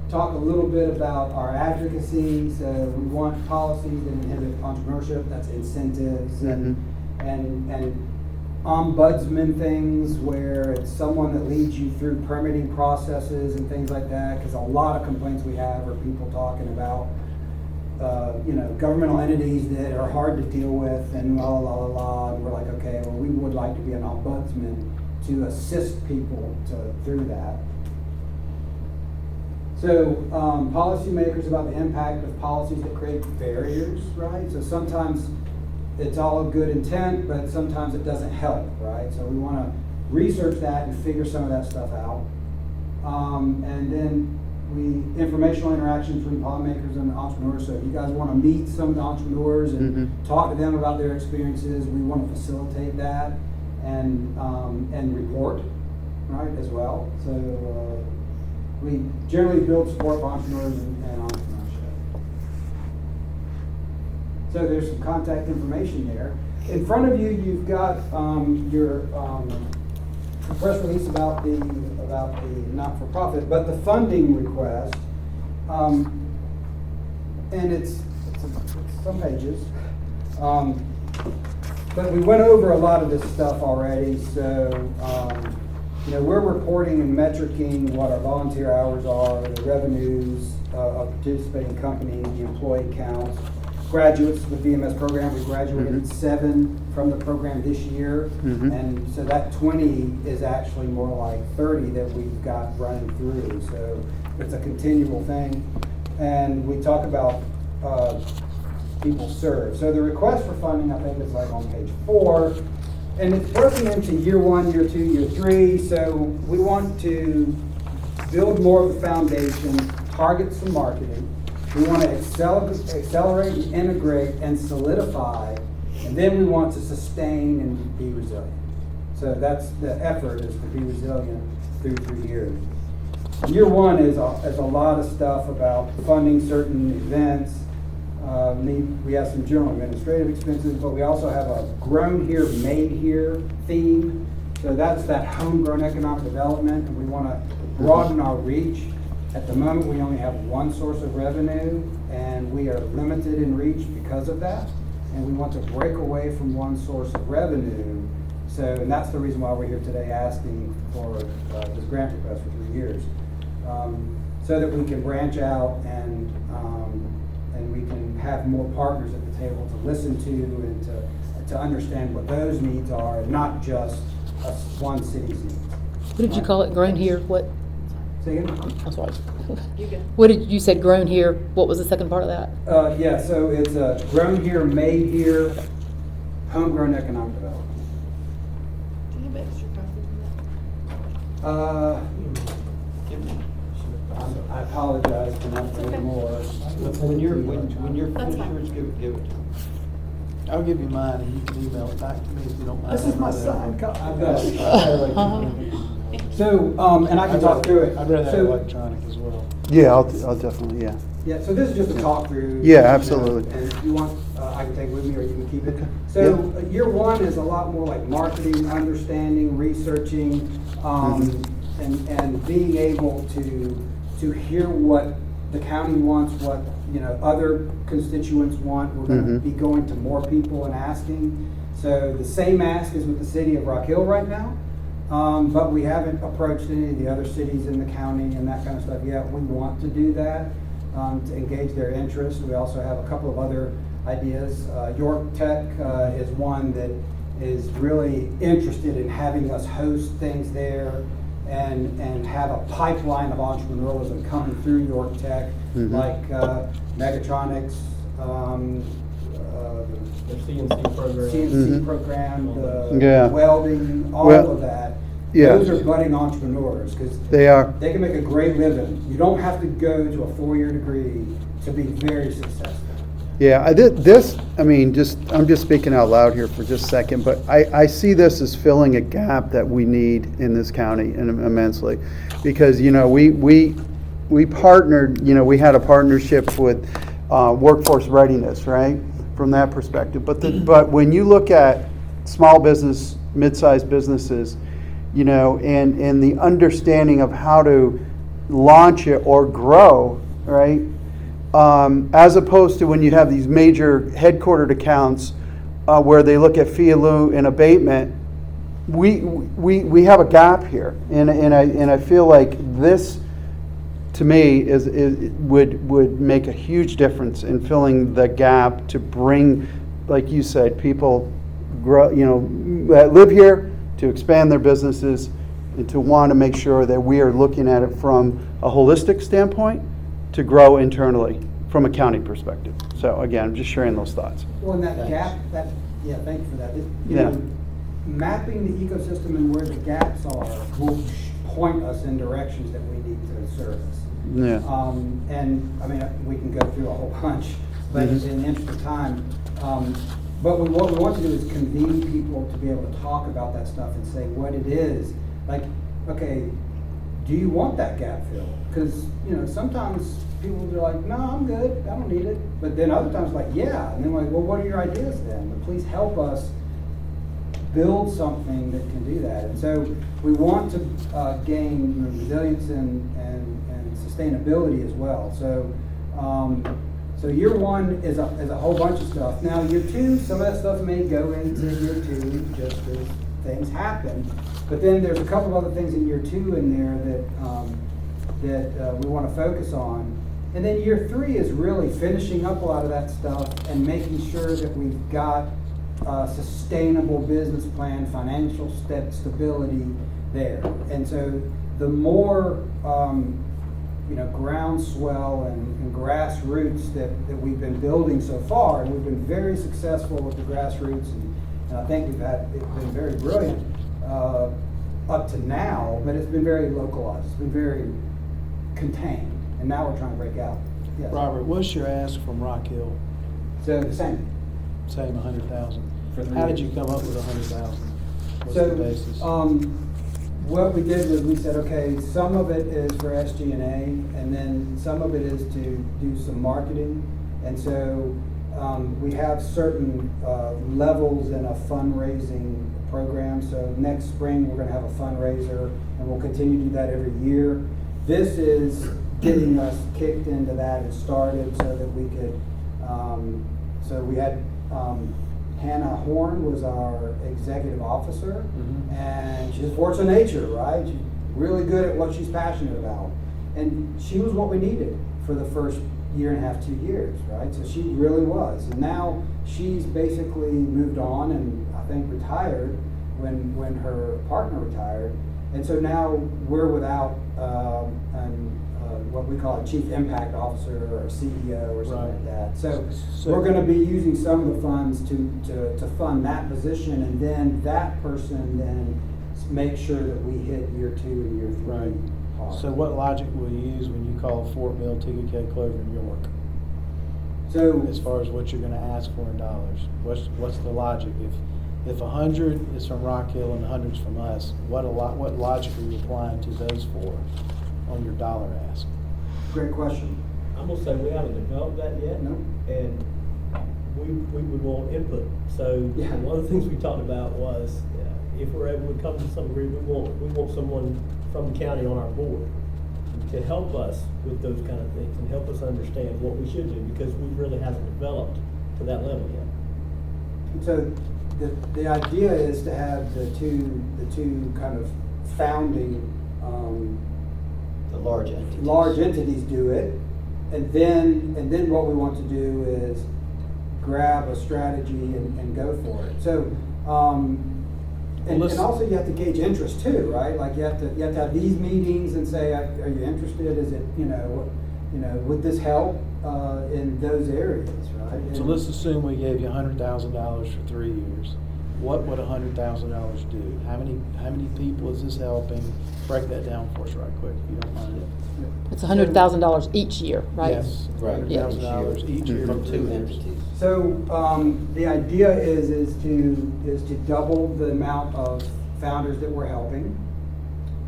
talk a little bit about our advocacy. So we want policies that inhibit entrepreneurship, that's incentives, and ombudsman things where it's someone that leads you through permitting processes and things like that. Because a lot of complaints we have are people talking about, governmental entities that are hard to deal with and la la la la. And we're like, okay, well, we would like to be an ombudsman to assist people through that. So, policymakers about the impact of policies that create barriers, right? So sometimes it's all a good intent, but sometimes it doesn't help, right? So we want to research that and figure some of that stuff out. And then informational interactions between policymakers and entrepreneurs. So if you guys want to meet some of the entrepreneurs and talk to them about their experiences, we want to facilitate that and report, right, as well. So we generally build support for entrepreneurs and entrepreneurship. So there's some contact information there. In front of you, you've got your press release about the not-for-profit, but the funding request, and it's some pages. But we went over a lot of this stuff already, so we're reporting and metricing what our volunteer hours are, the revenues of participating companies, the employee counts, graduates of the VMS program. We graduated 7 from the program this year, and so that 20 is actually more like 30 that we've got running through. So it's a continual thing, and we talk about people served. So the request for funding, I think, is like on page 4. And it's broken into year 1, year 2, year 3. So we want to build more of a foundation, target some marketing. We want to accelerate and integrate and solidify. And then we want to sustain and be resilient. So that's the effort, is to be resilient through 3 years. Year 1 is a lot of stuff about funding certain events. We have some general administrative expenses, but we also have a grown here, made here theme. So that's that homegrown economic development, and we want to broaden our reach. At the moment, we only have one source of revenue, and we are limited in reach because of that. And we want to break away from one source of revenue. So, and that's the reason why we're here today asking for this grant request for 3 years. So that we can branch out and we can have more partners at the table to listen to and to understand what those needs are, and not just one city's needs. What did you call it, grown here, what? Say again? I'm sorry. What did you said, grown here, what was the second part of that? Yeah, so it's grown here, made here, homegrown economic development. extra copy Uh, I apologize for not It's saying okay. more. When you're That's finished, fine. yours, give it to me. I'll give you mine and you can email it back to me if you don't mind. This is my signed copy. I've got it. Uh-huh. So, and I can talk through it. I'd rather have So- electronic as well. Yeah, I'll definitely, yeah. Yeah, so this is just a talk through. Yeah, absolutely. And if you want, I can take it with me or you can keep it. Okay. So year one is a lot more like marketing, understanding, researching, and being able to hear what the county wants, what, other constituents want. We're gonna Mhm. be going to more people and asking. So the same ask is with the city of Rock Hill right now. But we haven't approached any of the other cities in the county and that kind of stuff yet. We want to do that, to engage their interest. We also have a couple of other ideas. York Tech is one that is really interested in having us host things there and have a pipeline of entrepreneurialism coming through York Tech, Mhm. like Megatronics, Their CNC program. CNC Mhm. program, Yeah. the welding, all Well, of that. yeah. Those are budding entrepreneurs because They are. they can make a great living. You don't have to go to a 4-year degree to be very successful. Yeah, I'm just speaking out loud here for just a second, but I see this as filling a gap that we need in this county immensely. Because, we partnered, we had a partnership with workforce readiness, right? From that perspective. But when you look at small business, mid-sized businesses, and the understanding of how to launch it or grow, right? As opposed to when you have these major headquartered accounts where they look at fee in lieu and abatement, we have a gap here, and I feel like this, to me, would make a huge difference in filling the gap to bring, like you said, people grow, that live here to expand their businesses and to want to make sure that we are looking at it from a holistic standpoint to grow internally from a county perspective. So again, I'm just sharing those thoughts. Well, and that Thanks. gap, thank you for that. Yeah. Mapping the ecosystem and where the gaps are will point us in directions that we need to service. Yeah. We can go through a whole bunch, but Mhm. in the interest of time, but what we want to do is convene people to be able to talk about that stuff and say what it is. Like, okay, do you want that gap filled? Because, sometimes people are like, no, I'm good, I don't need it. But then other times like, yeah, and then like, well, what are your ideas then? But please help us build something that can do that. And so we want to gain resilience and sustainability as well. So year one is a whole bunch of stuff. Now year two, some of that stuff may go into year two just as things happen. But then there's a couple of other things in year two in there that we want to focus on. And then year three is really finishing up a lot of that stuff and making sure that we've got a sustainable business plan, financial stability there. And so the more groundswell and grassroots that we've been building so far, and we've been very successful with the grassroots, and I think it's been very brilliant up to now, but it's been very localized, it's been very contained, and now we're trying to break out. Yes. Robert, what's your ask from Rock Hill? So the same. Same 100,000. For 3 How did you years. come up with 100,000? What's So, the basis? what we did was we said, okay, some of it is for SG&A, and then some of it is to do some marketing. And so we have certain levels in a fundraising program. So next spring, we're gonna have a fundraiser, and we'll continue to do that every year. This is getting us kicked into that and started so that we could, so we had Hannah Horn was our executive officer, Mhm. and she's a force of nature, right? She's really good at what she's passionate about. And she was what we needed for the first year and a half, 2 years, right? So she really was. And now she's basically moved on and I think retired when her partner retired. And so now we're without what we call a chief impact officer or a CEO or something like that. So we're going to be using some of the funds to fund that position, and then that person then make sure that we hit year 2 and year 3 Right. hard. So what logic will you use when you call Fort Mill, TK, Clover, and York? So, As far as what you're gonna ask for in dollars? What's the logic? If 100 is from Rock Hill and 100's from us, what logic are you applying to those four on your dollar ask? great question. I'm gonna say we haven't developed that yet. No. And we would want input. So Yeah. one of the things we talked about was, if we're able to come to some agreement, we want someone from the county on our board to help us with those kind of things and help us understand what we should do, because we really haven't developed to that level yet. So the idea is to have the two kind of founding, The large entities. large entities do it. And then what we want to do is grab a strategy and go for it. So, and also you have to gauge interest too, right? Like you have to have these meetings and say, are you interested? Is it, would this help, in those areas, right? So And- let's assume we gave you $100,000 for 3 years. What would $100,000 do? How many people is this helping? Break that down for us right quick, if you don't mind. It's $100,000 each year, right? Yes, Right. $100,000 each year. From for 2 3 years. entities. So, the idea is to double the amount of founders that we're helping.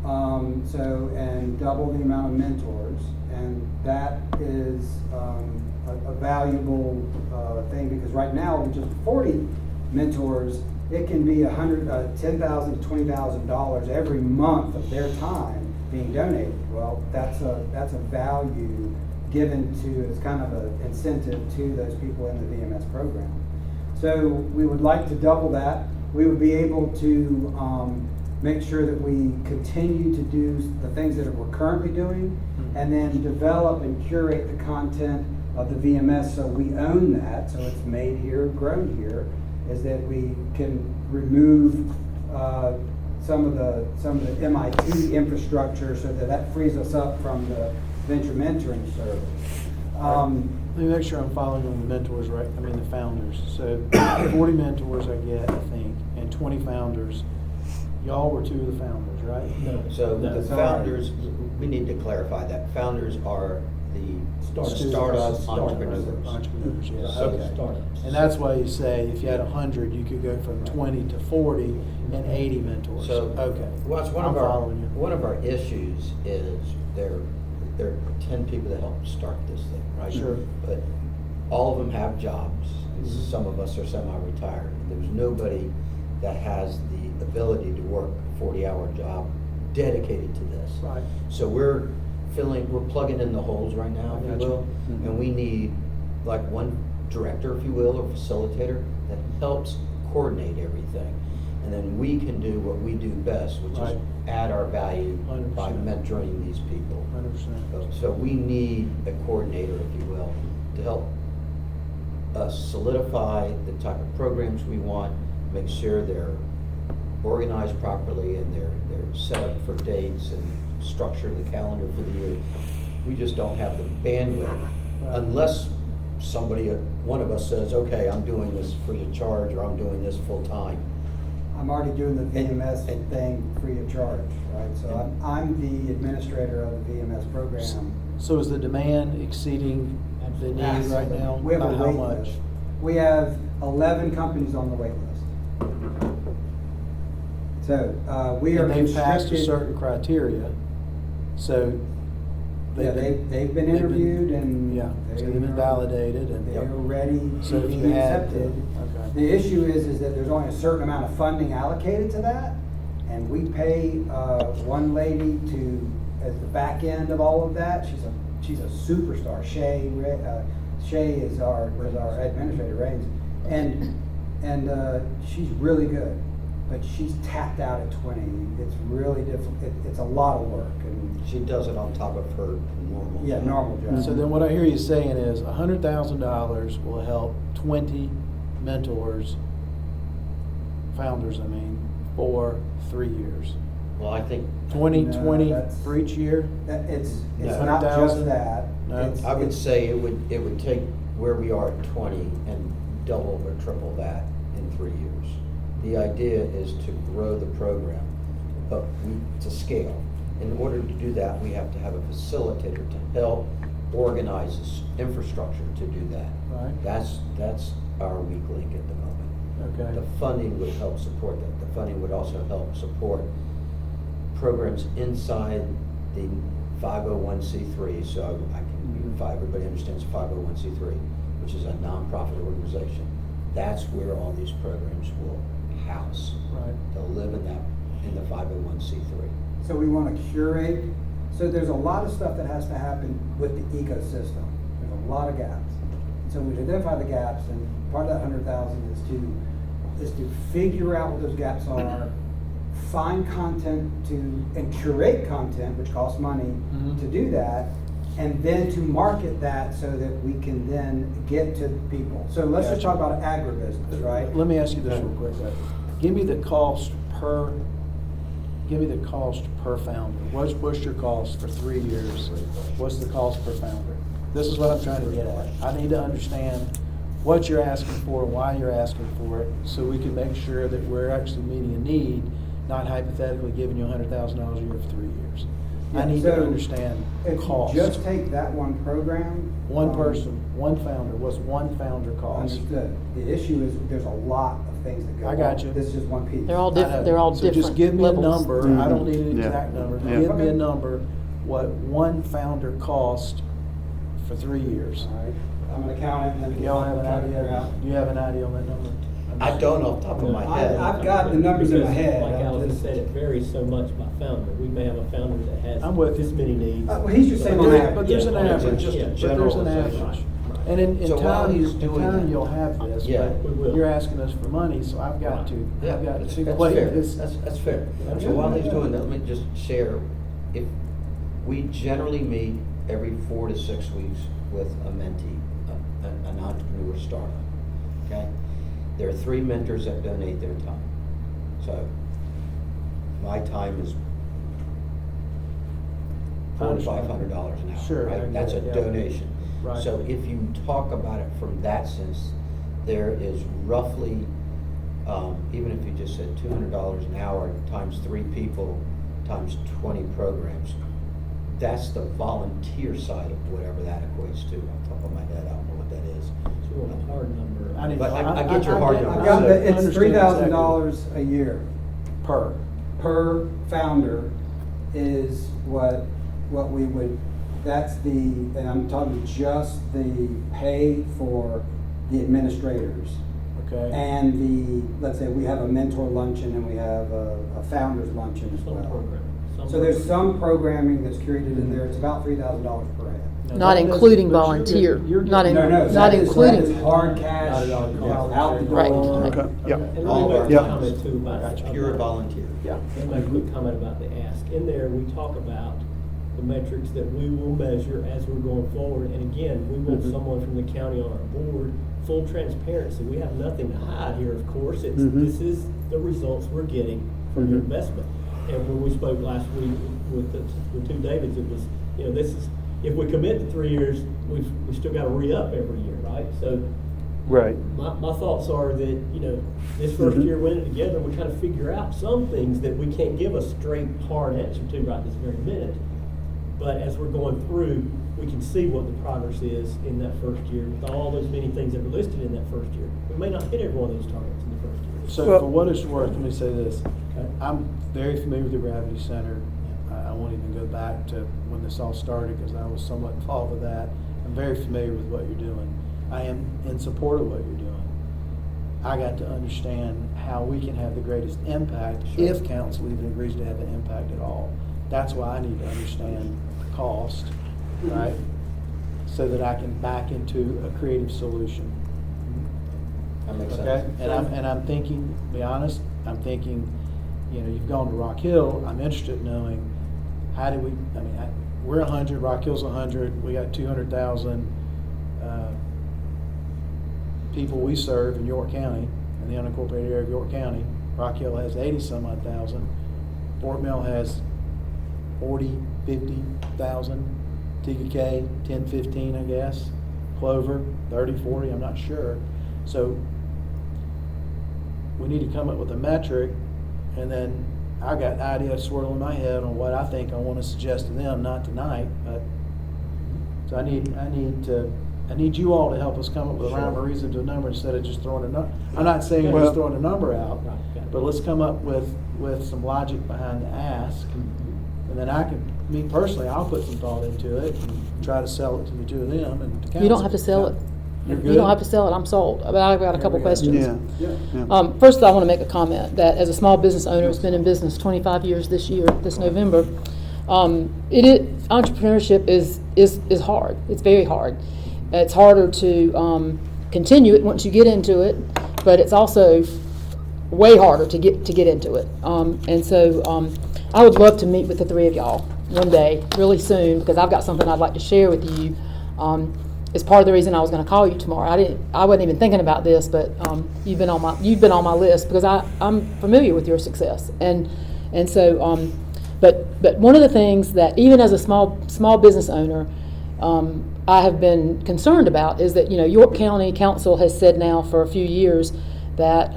And double the amount of mentors, and that is, a valuable, thing, because right now, with just 40 mentors, it can be $10,000 to $20,000 every month of their time being donated. Well, that's a value given to, it's kind of an incentive to those people in the VMS program. So we would like to double that. We would be able to make sure that we continue to do the things that we're currently doing, and then develop and curate the content of the VMS so we own that, so it's made here, grown here, is that we can remove some of the MIT infrastructure so that frees us up from the venture mentoring service. Let me make sure I'm following on the mentors, right, the founders. So 40 mentors I get, I think, and 20 founders. Y'all were 2 of the founders, right? No. So the Sorry. founders, we need to clarify that. Founders are the startup entrepreneurs. Entrepreneurs, yes, So- okay. Startups. And that's why you say if you had 100, you could go from 20 to 40 and 80 mentors. So, Okay. well, it's one I'm of our, following you. one of our issues is there are 10 people that helped start this thing, right? Sure. But all of them have jobs. Mhm. Some of us are semi-retired. There's nobody that has the ability to work a 40-hour job dedicated to this. Right. So we're plugging in the holes right now, if I you got you. will. Mhm. And we need like one director, if you will, or facilitator that helps coordinate everything. And then we can do what we do best, which Right. is add our value by 100%. mentoring these people. 100%. So we need a coordinator, if you will, to help us solidify the type of programs we want, make sure they're organized properly and they're set up for dates and structure the calendar for the year. We just don't have the bandwidth Right. unless somebody, one of us says, okay, I'm doing this free of charge, or I'm doing this full time. I'm already doing the VMS And- thing free of charge, right? So I'm the administrator of the VMS program. So is the demand exceeding the need right now? We have a By how wait much? list. We have 11 companies on the wait list. So, we are And they've passed a constricted- certain criteria, so. Yeah, they've been interviewed and. Yeah, so they've been are- validated and. They are ready So to if be you had, accepted. okay. The issue is that there's only a certain amount of funding allocated to that, and we pay, one lady as the back end of all of that. She's a superstar. Shay is our administrator, Raines, and she's really good, but she's tapped out at 20. It's really difficult. It's a lot of work, and She does it on top of her normal. yeah, job. normal job. So then what I hear you saying is $100,000 will help 20 mentors, founders, for 3 years. Well, I think, 20 that's- for each year? It's No. not just 100,000? that. No. It's- I would it's- say it would take where we are at 20 and double or triple that in 3 years. The idea is to grow the program. but to scale. In order to do that, we have to have a facilitator to help organize this infrastructure to do that. Right. That's our weak link at the moment. Okay. The funding would help support that. The funding would also help support programs inside the 501c3, so everybody understands 501c3, which is a nonprofit organization. That's where all these programs will house. Right. They'll live in the 501c3. So we want to curate, so there's a lot of stuff that has to happen with the ecosystem. There's a lot of gaps. So we identify the gaps, and part of that 100,000 is to figure out what those gaps are, find content and curate content, which costs money to do that, and then to market that so that we can then get to people. So let's just talk about agribusiness, right? Let me ask you this real quick, right? Give me the cost per founder. What's your cost for 3 years? What's the cost per founder? This is what I'm trying to get at. I need to understand what you're asking for and why you're asking for it, so we can make sure that we're actually meeting a need, not hypothetically giving you $100,000 a year for 3 years. I need to So understand If cost. you just take that one program. One person, one founder, what's one founder cost? Understood. The issue is there's a lot of things that go on. I got you. This is just one piece. They're all I different, know. they're all So different just give me a levels. number, I don't need an Yeah. exact number, Yeah. give me a Okay. number, what one founder cost for 3 years. All right, I'm an accountant, and Do y'all have an try to figure idea, out. do you have an idea on that number? I don't off the top of my head. I've got the numbers in my Because, head. Like I'm Allison just- said, it varies so much by founder. We may have a founder that has I'm with this you. many needs. Well, he's just saying But on there- average. but there's an Yeah, average, just a but there's an generalization. average. Right. And in So while time, he's in doing time that- you'll have this, Yeah, we but will. you're asking us for money, so I've got to That's equate fair. this. That's fair. Yeah. So while he's doing that, let me just share, if, we generally meet every 4 to 6 weeks with a mentee, an entrepreneur startup, okay? There are 3 mentors that donate their time. So my time is $400 to $500 an hour, Sure, I right? get That's a it, yeah. donation. Right. So if you talk about it from that sense, there is roughly, even if you just said $200 an hour times 3 people times 20 programs, that's the volunteer side of whatever that equates to. Off the top of my head, I don't know what that is. So we want a hard number. I need- But I get your hard number. I've got the, it's Understand $3,000 a year Per. per founder is what we would, that's the, and I'm talking just the pay for the administrators. Okay. And the, let's say we have a mentor luncheon and we have a founder's luncheon as Some well. program. So there's some programming that's curated in there, it's about $3,000 per head. Now, Not that doesn't- including but you're volunteer. getting- you're Not getting- in- No, not that including- is hard cash, Not at all. yeah, out the door. Right. Okay, yeah. And All let me of make our- a comment too about. Pure volunteer. Yeah. Let me make a quick comment about the ask. In there, we talk about the metrics that we will measure as we're going forward. And again, we want someone from the county on our board, full transparency. We have nothing to hide here, of course. It's, this is the results we're getting from your investment. And when we spoke last week with the 2 Davids, it was, this is, if we commit to 3 years, we still gotta re-up every year, right? So Right. my thoughts are that, this first year we're in it together, we kind of figure out some things that we can't give a straight, hard answer to right this very minute. But as we're going through, we can see what the progress is in that first year with all those many things that were listed in that first year. We may not hit every one of those targets in the first year. So Well- for what it's worth, let me say this. Okay. I'm very familiar with the Gravity Center. I won't even go back to when this all started because I was somewhat involved with that. I'm very familiar with what you're doing. I am in support of what you're doing. I got to understand how we can have the greatest impact if council even agrees to have an impact at all. That's why I need to understand cost, right? So that I can back into a creative solution. That makes Okay, sense. and I'm thinking, to be honest, I'm thinking, you've gone to Rock Hill, I'm interested in knowing, how do we, we're 100, Rock Hill's 100, we got 200,000, people we serve in York County, in the unincorporated area of York County. Rock Hill has 80-some-odd thousand, Fort Mill has 40, 50,000, TKK, 10, 15, I guess, Clover, 30, 40, I'm not sure. So we need to come up with a metric and then I got ideas swirling in my head on what I think I want to suggest to them, not tonight, but, so I need you all to help us come up with a rhyme or reason to a number instead of just throwing a number. I'm not saying we're just throwing a number out, but let's come up with some logic behind the ask. And then me personally, I'll put some thought into it and try to sell it to the two of them and to council. You don't have to sell it. You're You good? don't have to sell it, I'm sold. But I've got a couple questions. Yeah. First, I want to make a comment that as a small business owner, who's been in business 25 years this November, entrepreneurship is hard. It's very hard. It's harder to continue it once you get into it, but it's also way harder to get into it. And so I would love to meet with the three of y'all one day, really soon, because I've got something I'd like to share with you. It's part of the reason I was going to call you tomorrow. I wasn't even thinking about this, but you've been on my list because I'm familiar with your success, and so but one of the things that even as a small business owner, I have been concerned about is that York County Council has said now for a few years that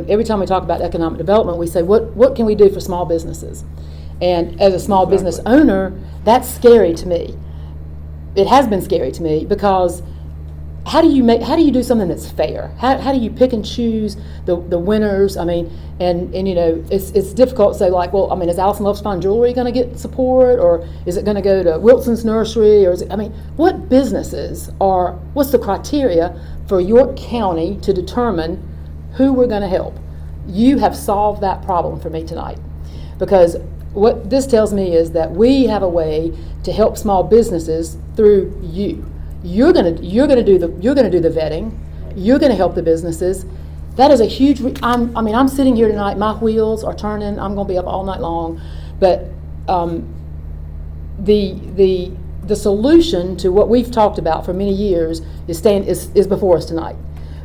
every time we talk about economic development, we say what can we do for small businesses, and as a small business owner, that's scary to me. It has been scary to me because how do you do something that's fair? How do you pick and choose the winners? I mean, and it's difficult to say, like, well, I mean, is Allison Love's Fine Jewelry going to get support, or is it going to go to Wilson's Nursery, or what businesses are? What's the criteria for York County to determine who we're going to help? You have solved that problem for me tonight, because what this tells me is that we have a way to help small businesses through you. You're gonna do the vetting. You're gonna help the businesses. That is a huge. I'm sitting here tonight. My wheels are turning. I'm gonna be up all night long. But the solution to what we've talked about for many years is before us tonight,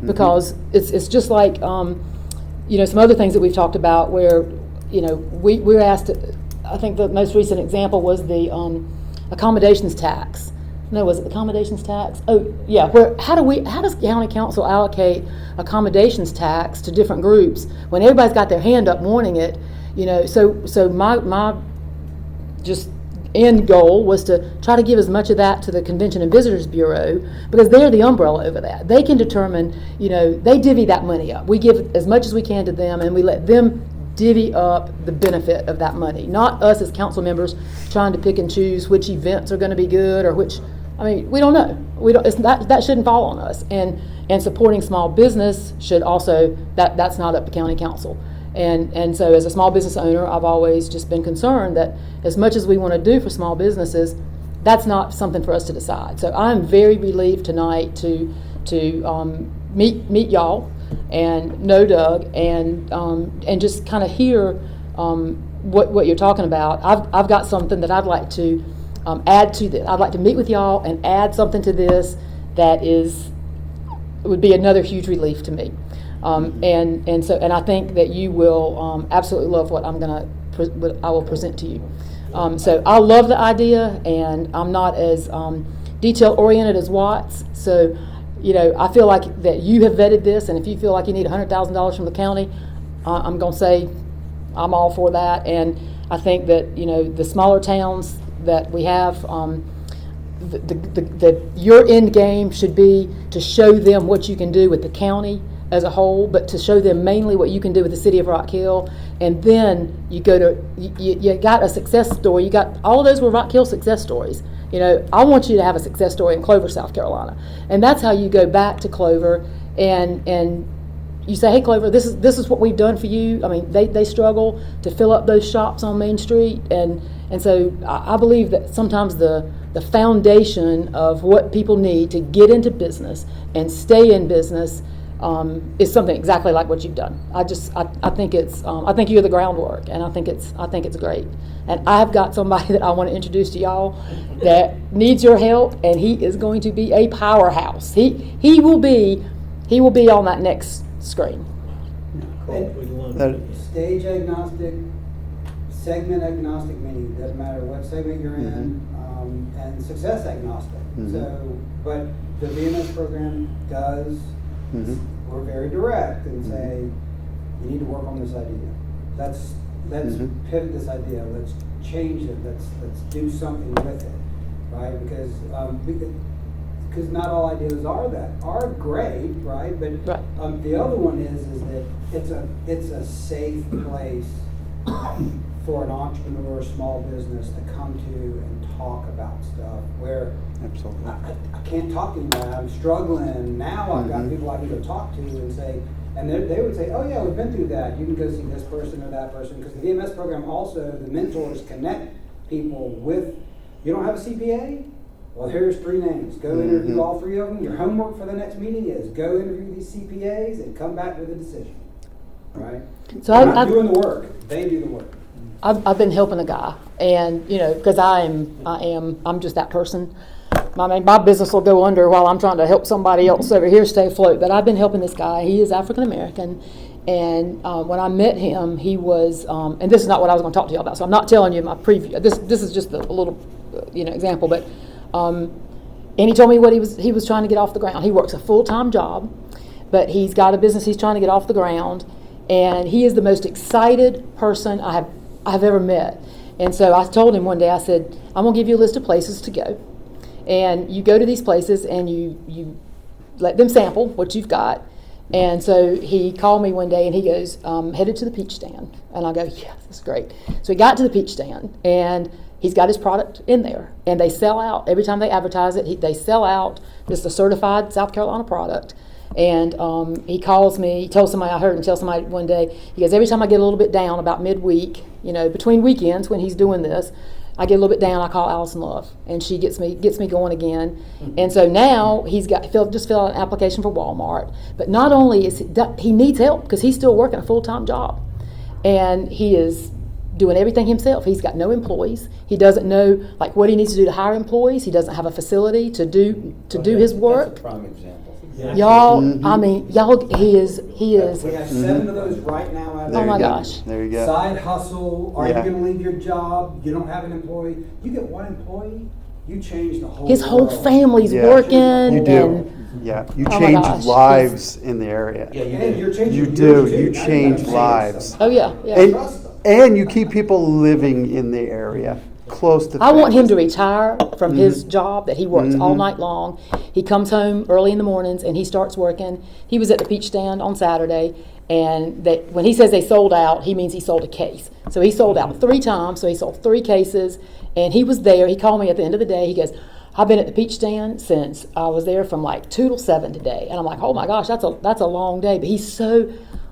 because it's just like some other things that we've talked about where we're asked. I think the most recent example was the accommodations tax. No, was it accommodations tax? Oh, yeah. How does county council allocate accommodations tax to different groups when everybody's got their hand up wanting it? So my just end goal was to try to give as much of that to the Convention and Visitors Bureau, because they're the umbrella over that. They can determine, they divvy that money up. We give as much as we can to them, and we let them divvy up the benefit of that money, not us as council members trying to pick and choose which events are going to be good or which. We don't know. That shouldn't fall on us. And supporting small business should also, that's not up to county council. And so as a small business owner, I've always just been concerned that as much as we want to do for small businesses, that's not something for us to decide. So I'm very relieved tonight to meet y'all and know Doug and just kind of hear what you're talking about. I've got something that I'd like to add to this. I'd like to meet with y'all and add something to this that would be another huge relief to me. And I think that you will absolutely love what I will present to you. So I love the idea, and I'm not as detail oriented as Watts. So I feel like that you have vetted this, and if you feel like you need $100,000 from the county, I'm going to say I'm all for that. And I think that the smaller towns that we have, your end game should be to show them what you can do with the county as a whole, but to show them mainly what you can do with the city of Rock Hill. And then you got a success story. You got all of those were Rock Hill success stories. I want you to have a success story in Clover, South Carolina, and that's how you go back to Clover and you say, hey, Clover, this is what we've done for you. They struggle to fill up those shops on Main Street, and so I believe that sometimes the foundation of what people need to get into business and stay in business is something exactly like what you've done. I think I think you're the groundwork, and I think it's great. And I've got somebody that I want to introduce to y'all that needs your help, and he is going to be a powerhouse. He will be on that next screen. Stage agnostic, segment agnostic, meaning doesn't matter what segment you're in, and success agnostic. So, but the VMS program does. We're very direct and say you need to work on this idea. let's Mhm. pivot this idea, let's change it, let's do something with it, right? Because not all ideas are great, right? But Right. the other one is that it's a safe place for an entrepreneur, small business to come to and talk about stuff where Absolutely. I can't talk anymore. I'm struggling. Now I've got Mhm. people I can go talk to and say, and they would say, oh yeah, we've been through that. You can go see this person or that person. Because the VMS program also, the mentors connect people with, you don't have a CPA? Well, here's 3 names. Go interview Mhm. all 3 of them. Your homework for the next meeting is go interview these CPAs and come back with a decision. Right? So We're I've- not I've- doing the work. They do the work. I've been helping a guy, and because I'm just that person. My business will go under while I'm trying to help somebody else over here stay afloat. But I've been helping this guy. He is African American, and when I met him, he was. And this is not what I was going to talk to you about, so I'm not telling you my preview. This is just a little, example. But and he told me what he was trying to get off the ground. He works a full-time job, but he's got a business he's trying to get off the ground, and he is the most excited person I have ever met. And so I told him one day, I said, I'm going to give you a list of places to go. And you go to these places and you let them sample what you've got. And so he called me one day and he goes, headed to the peach stand. And I go, yeah, that's great. So he got to the peach stand and he's got his product in there. And they sell out. Every time they advertise it, they sell out. This is a certified South Carolina product. And he calls me, he told somebody, I heard him tell somebody one day, he goes, every time I get a little bit down about midweek, between weekends when he's doing this, I get a little bit down, I call Allison Love, and she gets me going again. And so now he's just filled out an application for Walmart. But not only he needs help because he's still working a full-time job. And he is doing everything himself. He's got no employees. He doesn't know what he needs to do to hire employees. He doesn't have a facility to do his work. That's a prime example. Y'all, Mhm. I mean, y'all, he is. We have 7 of those right now out Oh there. my gosh. There you go. Side hustle, are Yeah. you going to leave your job? You don't have an employee. You get 1 employee, you change the whole His whole world. family's Yeah. working. You do. And, Yeah, you Oh my change gosh, lives in the area. Yeah, you And do. you're changing You yours do. too. You Now change gotta lives. somebody. oh yeah, yeah. And, Trust them. and you keep people living in the area, close to I want him families. to retire from his job that he works all Mhm. night long. He comes home early in the mornings and he starts working. He was at the peach stand on Saturday, and when he says they sold out, he means he sold a case. So he sold out 3 times, so he sold 3 cases, and he was there. He called me at the end of the day. He goes, I've been at the peach stand since I was there from 2 till 7 today. And I'm like, oh my gosh, that's a long day. But he's so,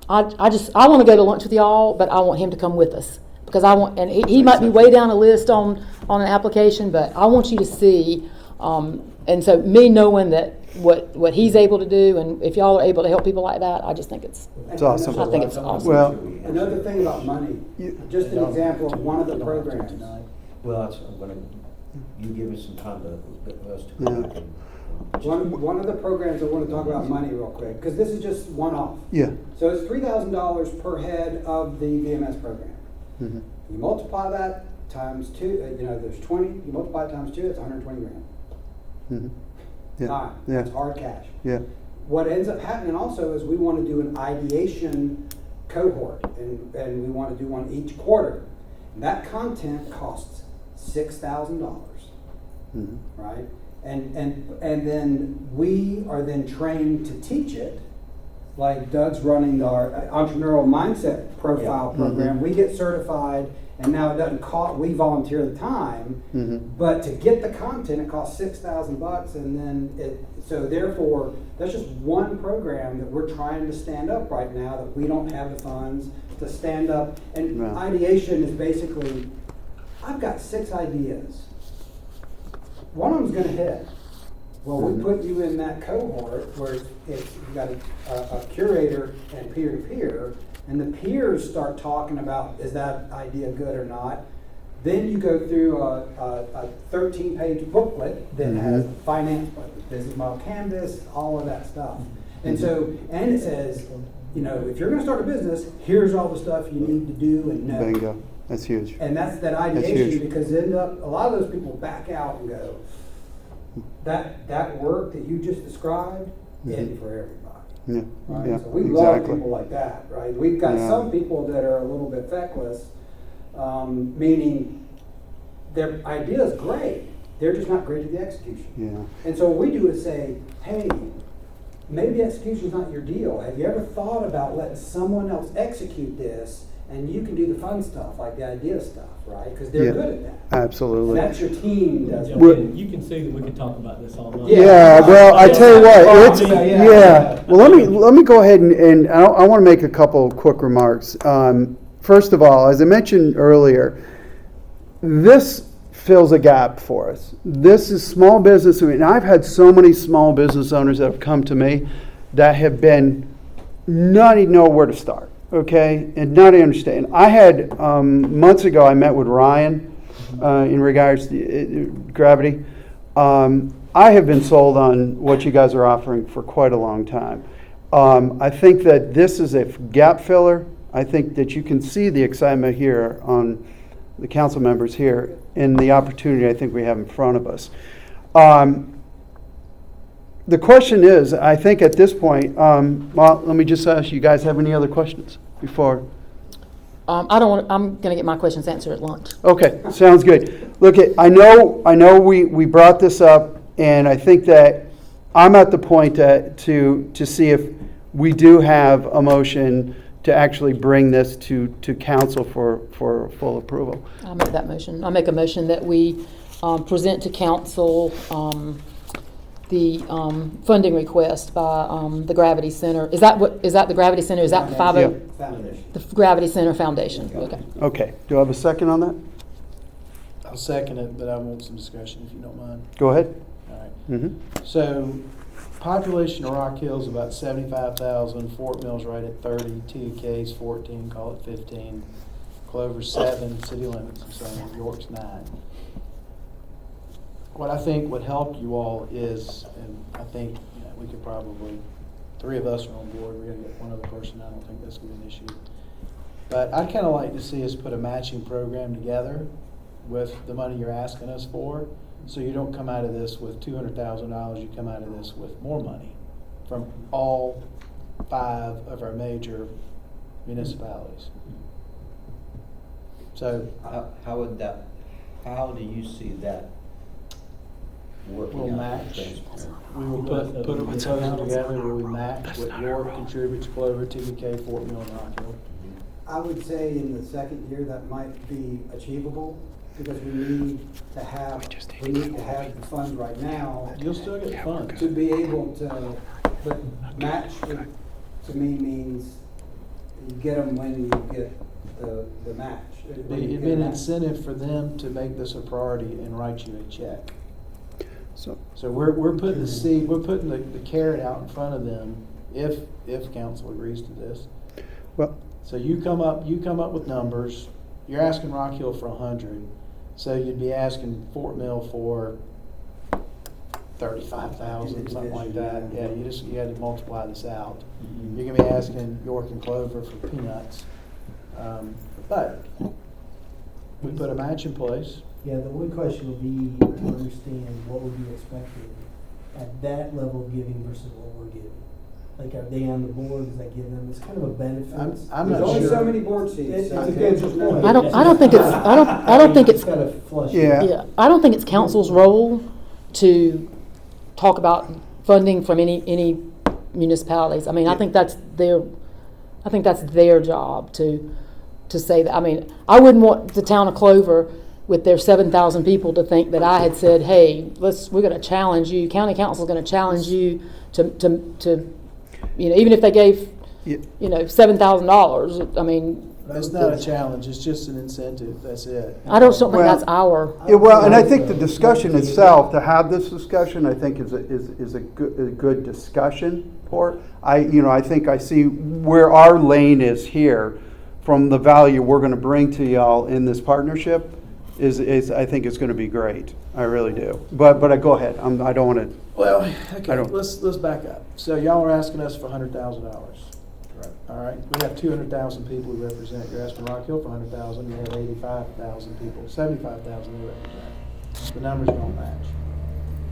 I want to go to lunch with y'all, but I want him to come with us. Because I want, and he might be way down a list on an application, but I want you to see, and so me knowing that what he's able to do, and if y'all are able to help people like that, I just think it's awesome. I think it's awesome. Well, Another thing about money, just an example of one of the programs. Well, you give us some time for us to come Yeah. back. One of the programs I want to talk about money real quick, because this is just one-off. yeah. So it's $3,000 per head of the VMS program. Mhm. You multiply that times 2, there's 20, you multiply it times 2, it's 120 grand. Mhm. Yeah. Time, Yeah. it's hard cash. Yeah. What ends up happening also is we want to do an ideation cohort, and we want to do one each quarter. And that content costs $6,000, Mhm. right? And then we are then trained to teach it. Like Doug's running our entrepreneurial mindset profile Yeah. program. We get certified, and now it doesn't cost. We volunteer the time, Mhm. but to get the content, it costs $6,000, and then so therefore that's just one program that we're trying to stand up right now that we don't have the funds to stand up. And Yeah. ideation is basically, I've got 6 ideas. One of them's going to hit. Well, we put you in that cohort where you've got a curator and peer-to-peer, and the peers start talking about, is that idea good or not? Then you go through a 13-page booklet that has finance, business model canvas, all of that stuff. And so, and it says, if you're going to start a business, here's all the stuff you need to do and know. Bingo. That's huge. And that's that huge. ideation, because a lot of those people back out and go, that work that you just described isn't for everybody. Yeah. Right? Yeah. So we love Exactly. people like that, right? We've got Yeah. some people that are a little bit feckless, Meaning, their idea is great, they're just not great at the execution. Yeah. And so what we do is say, hey, maybe execution's not your deal. Have you ever thought about letting someone else execute this, and you can do the fun stuff, like the idea stuff, right? Because they're Yeah. good at that. And Absolutely. that's your team does it. We're- You can see that we could talk about this all night. Yeah, well, I tell you what, it's, Yeah. yeah. Well, let me go ahead and I want to make a couple quick remarks. First of all, as I mentioned earlier, this fills a gap for us. This is small business. I mean, I've had so many small business owners that have come to me that have been not even know where to start, okay, and not understand. I had, months ago, I met with Ryan in regards to Gravity. I have been sold on what you guys are offering for quite a long time. I think that this is a gap filler. I think that you can see the excitement here on the council members here and the opportunity I think we have in front of us. The question is, I think at this point, well, let me just ask you guys, have any other questions before? I don't want, I'm gonna get my questions answered at lunch. Okay, sounds good. Look, I know we brought this up, and I think that I'm at the point to see if we do have a motion to actually bring this to council for full approval. I'll make that motion. I'll make a motion that we present to council the funding request by the Gravity Center. Is that the Gravity Center? Is that the Foundation. the Gravity Center Foundation? Okay. Okay, do I have a second on that? I'll second it, but I want some discussion if you don't mind. Go ahead. All right. Mhm. So, population of Rock Hill is about 75,000. Fort Mill's right at 30. TUK's 14, call it 15. Clover's 7, city limits, I'm saying, York's 9. What I think would help you all is, and I think we could probably, 3 of us are on board, we're gonna get one other person, I don't think that's gonna be an issue. But I'd kinda like to see us put a matching program together with the money you're asking us for, so you don't come out of this with $200,000, you come out of this with more money from all 5 of our major municipalities. So, How do you see that working we'll out? match. We will put a proposal together where we match what York contributes, Clover, TDK, Fort Mill, and Rock Hill. I would say in the second year that might be achievable, because we need to have the funds right now You'll still get funds. to be able to, but match to me means you get them when you get the match. It'd be an incentive for them to make this a priority and write you a check. So we're putting the seed, we're putting the carrot out in front of them if council agrees to this. Well, So you come up with numbers, you're asking Rock Hill for 100, so you'd be asking Fort Mill for 35,000, something like that. Yeah, you had to multiply this out. You're gonna be asking York and Clover for peanuts. But we put a match in place. Yeah, the one question would be to understand what would be expected at that level of giving versus what we're giving. Like, are they on the board? Does that give them, it's kind of a benefit. I'm There's not only sure. so many board seats. It's so a it's good just point. not- I don't think it's Gotta flush. Yeah. it. Yeah, I don't think it's council's role to talk about funding from any municipalities. I mean, I think that's their job to say that. I mean, I wouldn't want the town of Clover with their 7,000 people to think that I had said, hey, we're gonna challenge you, county council's gonna challenge you to, even if they gave, Yeah. $7,000, I mean, It's not a challenge, it's just an incentive, that's it. I don't think Well, that's our. yeah, well, and I think the discussion itself, to have this discussion, I think is a good discussion part. I think I see where our lane is here from the value we're gonna bring to y'all in this partnership is I think it's gonna be great. I really do. But go ahead. I don't wanna, Well, I okay, don't- let's back up. So y'all are asking us for $100,000. All right, we have 200,000 people we represent. You're asking Rock Hill for 100,000, you have 85,000 people, 75,000 we represent. The numbers don't match,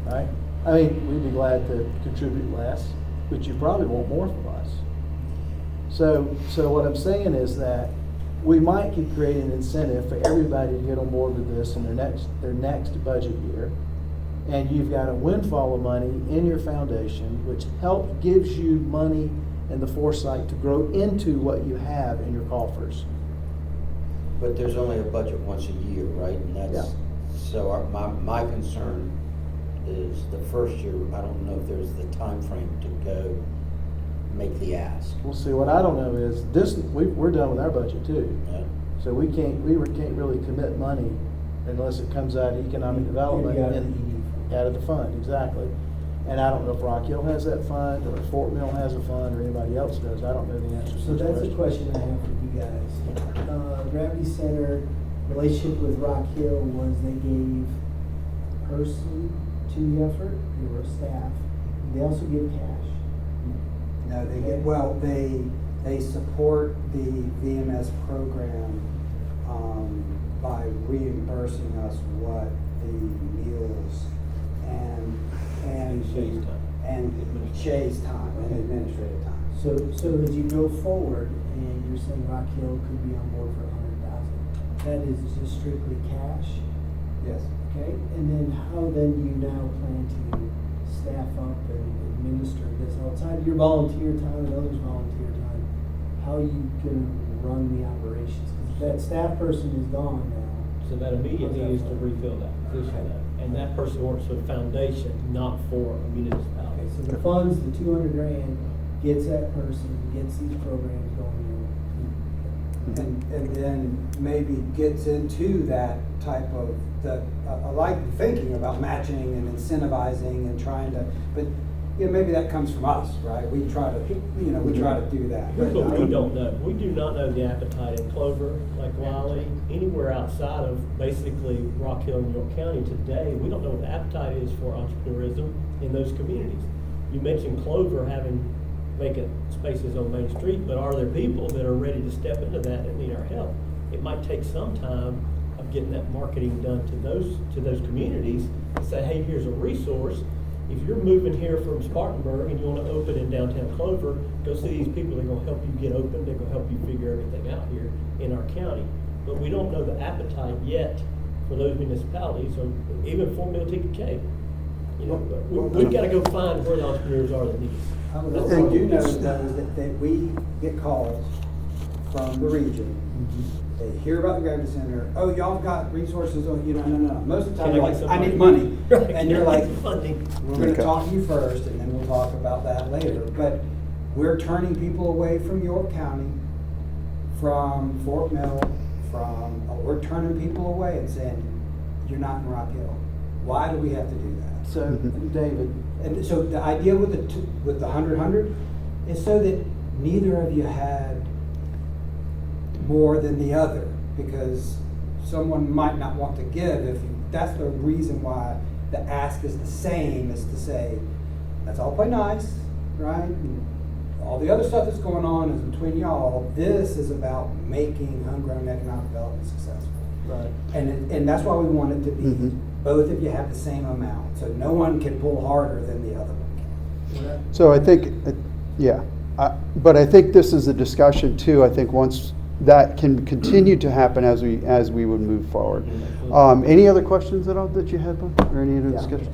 right? I mean, we'd be glad to contribute less, but you probably want more from us. So what I'm saying is that we might could create an incentive for everybody to get on board with this in their next budget year. And you've got a windfall of money in your foundation, which gives you money and the foresight to grow into what you have in your coffers. But there's only a budget once a year, right? And that's, so my concern is the first year, I don't know if there's the time frame to go make the ask. We'll see. What I don't know is this. We're done with our budget too, Yeah. so we can't really commit money unless it comes out of economic development Yeah, and out of the fund, exactly. And I don't know if Rock Hill has that fund, or if Fort Mill has a fund, or anybody else does. I don't know the answer to So those that's a questions. question I have for you guys. Gravity Center relationship with Rock Hill was they gave a person to the effort, they were staff. They also give cash. No, they support the VMS program, by reimbursing us what the meals and Shay's time. and Shay's time and administrative time. So as you go forward and you're saying Rock Hill could be on board for $100,000, that is just strictly cash, Yes. okay? And then how then do you now plan to staff up and administer this outside of your volunteer time and others' volunteer time? How are you gonna run the operations? 'Cause that staff person is gone now. So that immediate need is to refill that position, and that person works for the foundation, not for a Okay, municipality. so the funds, the 200 grand, gets that person, gets these programs going. And then maybe gets into that type of, I like thinking about matching and incentivizing and trying to, but, maybe that comes from us, right? We try to do that. Here's But, what we don't know. We do not know the appetite in Clover, like Wiley, anywhere outside of basically Rock Hill and York County today. We don't know what the appetite is for entrepreneurism in those communities. You mentioned Clover having vacant spaces on Main Street, but are there people that are ready to step into that and need our help? It might take some time of getting that marketing done to those communities and say, hey, here's a resource. If you're moving here from Spartanburg and you want to open in downtown Clover, go see these people. They're going to help you get open. They're going to help you figure everything out here in our county. But we don't know the appetite yet for those municipalities, or even Fort Mill TPK. We've got to go find where the entrepreneurs are that need us. What we do know though is that we get calls from the region. They hear about the Gravity Center. Oh, y'all got resources. Oh, no. Most of the time, Can I they're get like, some I need money?" money. And you're like, Funding. we're gonna Okay. talk to you first and then we'll talk about that later. But we're turning people away from York County, from Fort Mill, we're turning people away and saying, you're not in Rock Hill. Why do we have to do that? So, David, And so the idea with the 100 is so that neither of you had more than the other, because someone might not want to give that's the reason why the ask is the same, is to say, let's all play nice, right? And all the other stuff that's going on is between y'all. This is about making homegrown economic development successful. right. And that's why we want it to be, Mhm. both of you have the same amount, so no one can pull harder than the other one can. So I think, but I think this is a discussion too. I think once that can continue to happen as we would move forward. Any other questions at all that you had, Bob? Or any other Yeah. discussion?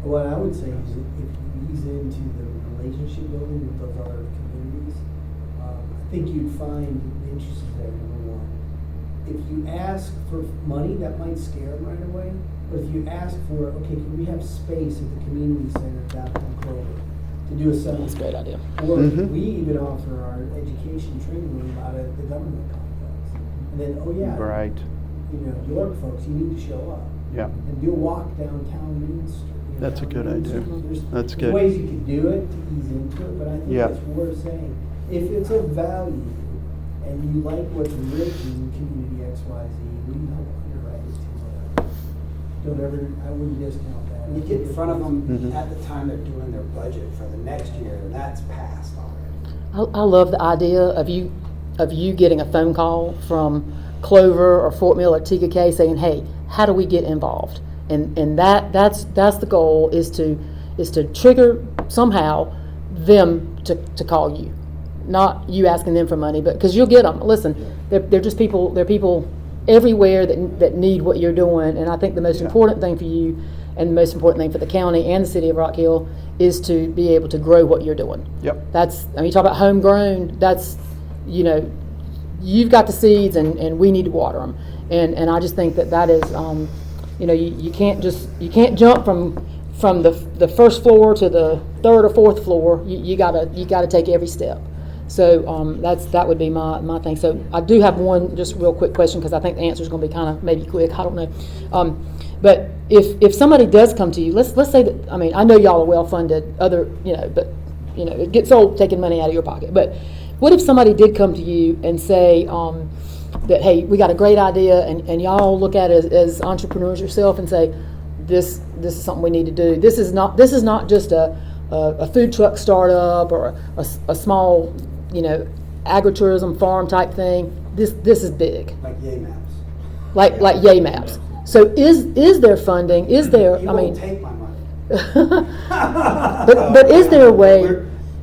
What I would say is if you ease into the relationship building with those other communities, I think you'd find the interest is there, number one. If you ask for money, that might scare them right away. But if you ask for, okay, can we have space at the community center downtown Clover to do a seminar? That's a great idea. Or Mhm. we even offer our education training room out of the government complex. And then, oh yeah. Right. York folks, you need to show up. Yeah. And do a walk downtown Main Street. That's a good Main idea. Street. There's That's good. ways you can do it to ease into it, but I think Yeah. it's worth saying. If it's of value and you like what's written in community XYZ, we don't underwrite it to don't ever, I wouldn't discount that. And you get in front of them Mhm. at the time they're doing their budget for the next year, and that's passed already. I love the idea of you getting a phone call from Clover or Fort Mill or TKK saying, hey, how do we get involved? And that's the goal, is to trigger somehow them to call you. not you asking them for money, but, because you'll get them. Listen, they're just people, they're people everywhere that need what you're doing, and I think the most important thing for you, and the most important thing for the county and the city of Rock Hill, is to be able to grow what you're doing. Yep. That's, I mean, you talk about homegrown, that's, you know, you've got the seeds and we need to water them. And I just think that is, you know, you can't jump from the first floor to the third or fourth floor. You gotta take every step. So that would be my thing. So I do have one just real quick question, because I think the answer is going to be kind of maybe quick. I don't know. But if somebody does come to you, let's say that, I mean, I know y'all are well funded, but you know, it gets old taking money out of your pocket. But what if somebody did come to you and say that, hey, we got a great idea, and y'all look at it as entrepreneurs yourself and say, this is something we need to do. This is not just a food truck startup or a small, you know, agritourism farm type thing. This is big. Like Yay Maps. Like Yay Maps. So is there funding? Is there? You I won't mean, take my money. but is there a way?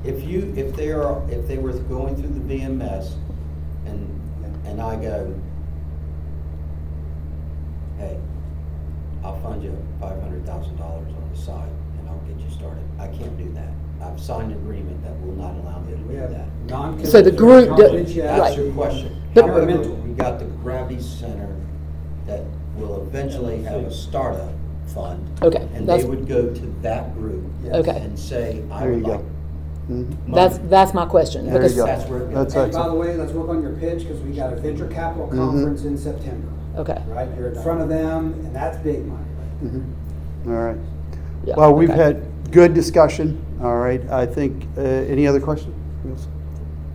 If they were going through the VMS and I go, hey, I'll fund you $500,000 on the side and I'll get you started. I can't do that. I've signed an agreement that will not allow me to We do have that. non-committal So the group do- confidentiality. That's Right. your question. But- However, we got the Gravity Center that will eventually have a startup fund. Okay, And that's- they would go to that group. Okay. And say, I There you would go. like Mhm. money. That's my question. There you because- go. That's where it That's goes. And by the excellent. way, let's work on your pitch, because we got a venture capital Mhm. conference in September. Okay. Right, you're in front of them, and that's big money. Mhm. All right. Yeah, Well, we've okay. had good discussion. All right. I think, any other questions?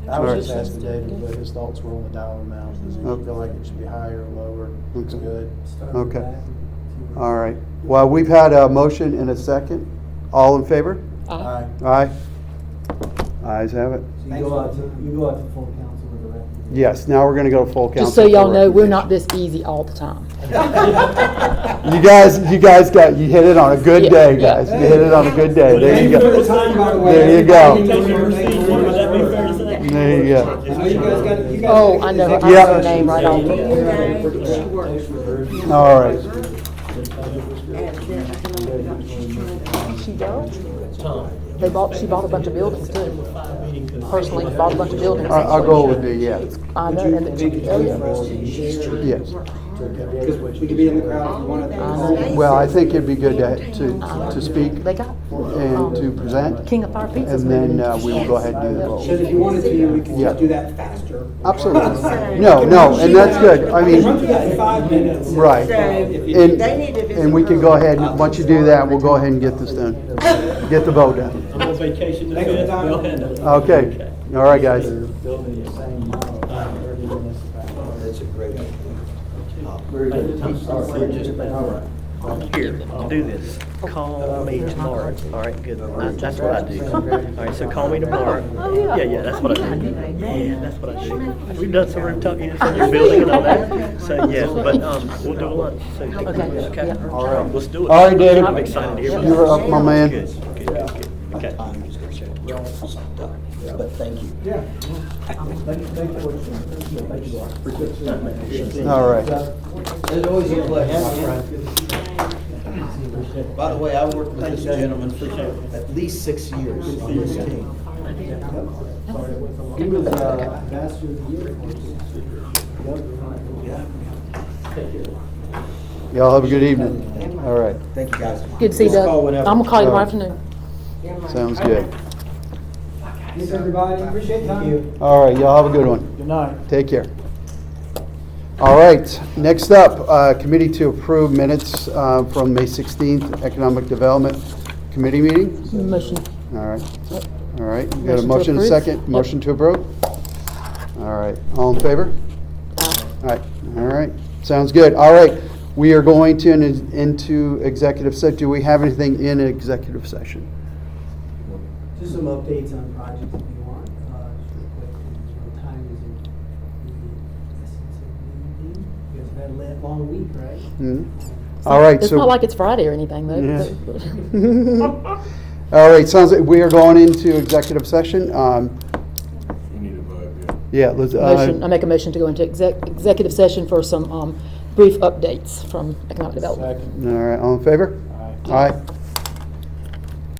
I was Sorry. just asking David what his thoughts were on the dollar amount. Does he Okay. feel like it should be higher or lower? It's Okay. good. Start with Okay. that and see where- All right. Well, we've had a motion and a second. All in favor? Aye. Aye. Ayes have it. So you go out to full council with the recommendation. Yes, now we're gonna go full council. Just so y'all for know, we're not recommendation. this easy all the time. You guys you hit it on a good Yeah, day, yeah. guys. You hit it on a good day. There Thank you you for the go. time, by the way. There you go. Take your receipt, would that be fair to say? There you go. I know you guys got, you guys. Oh, I know her, I Yeah. know her name right off. All right. She does? Tom. She bought a bunch of buildings too. Personally, bought a bunch of buildings. Our goal would be, yeah, I know, and yes. Because we could be in the crowd if you wanted. Well, I think it'd be good to speak they got and to present, King of Fire Pizzas. and then we will go ahead and do the Because vote. if you wanted to, we could Yeah. just do that faster. Absolutely. No, and that's good. I Run mean, through that in 5 minutes. right. If you- And, and we can go ahead, and once you do that, we'll go ahead and get this done. Get the vote done. I'm on vacation this Thanks for the week. time. Go ahead. Okay. All right, guys. They're building the same model for every municipality. That's a great idea. We're just, Here, do this. Call me tomorrow. All right, good. That's what I do. All right, so call me tomorrow. Yeah, that's what I do. Yeah, that's what I do. We've done some rooftop units in your building and all that. So, yeah, but we'll do a lunch. So, okay? yeah. All right, let's do it. All right, David. I'm excited to hear about You're this. up, my man. Good. Okay. I'm just gonna check. But thank you. Yeah. All right. It's always a pleasure, my friend. By the way, I worked with this gentleman for at least 6 years on this team. He was ambassador of the year. Y'all have a good evening. All right. Thank you, guys. Good to see you, Just Doug. call whenever. I'm gonna call you tomorrow All right. afternoon. Sounds good. Thanks, everybody. Appreciate time. All right, y'all have a good one. Good night. Take care. All right, next up, committee to approve minutes from May 16th Economic Development Committee meeting. Motion. All right, all right. Got a Motion to motion and a approve? second? Yep. Motion to approve? All right, all in favor? All right, sounds good. All right, we are going to into executive session. Do we have anything in executive session? Just some updates on projects if you want, just real quick. What time is it? The essence of the evening? You guys have had a long week, right? Hmm? All right, It's so. not like it's Friday or anything though. Yeah. All right, sounds like we are going into executive session. Yeah, let's, Motion, I make a motion to go into executive session for some brief updates from economic development. Second. all right, all in favor? Aye. Aye.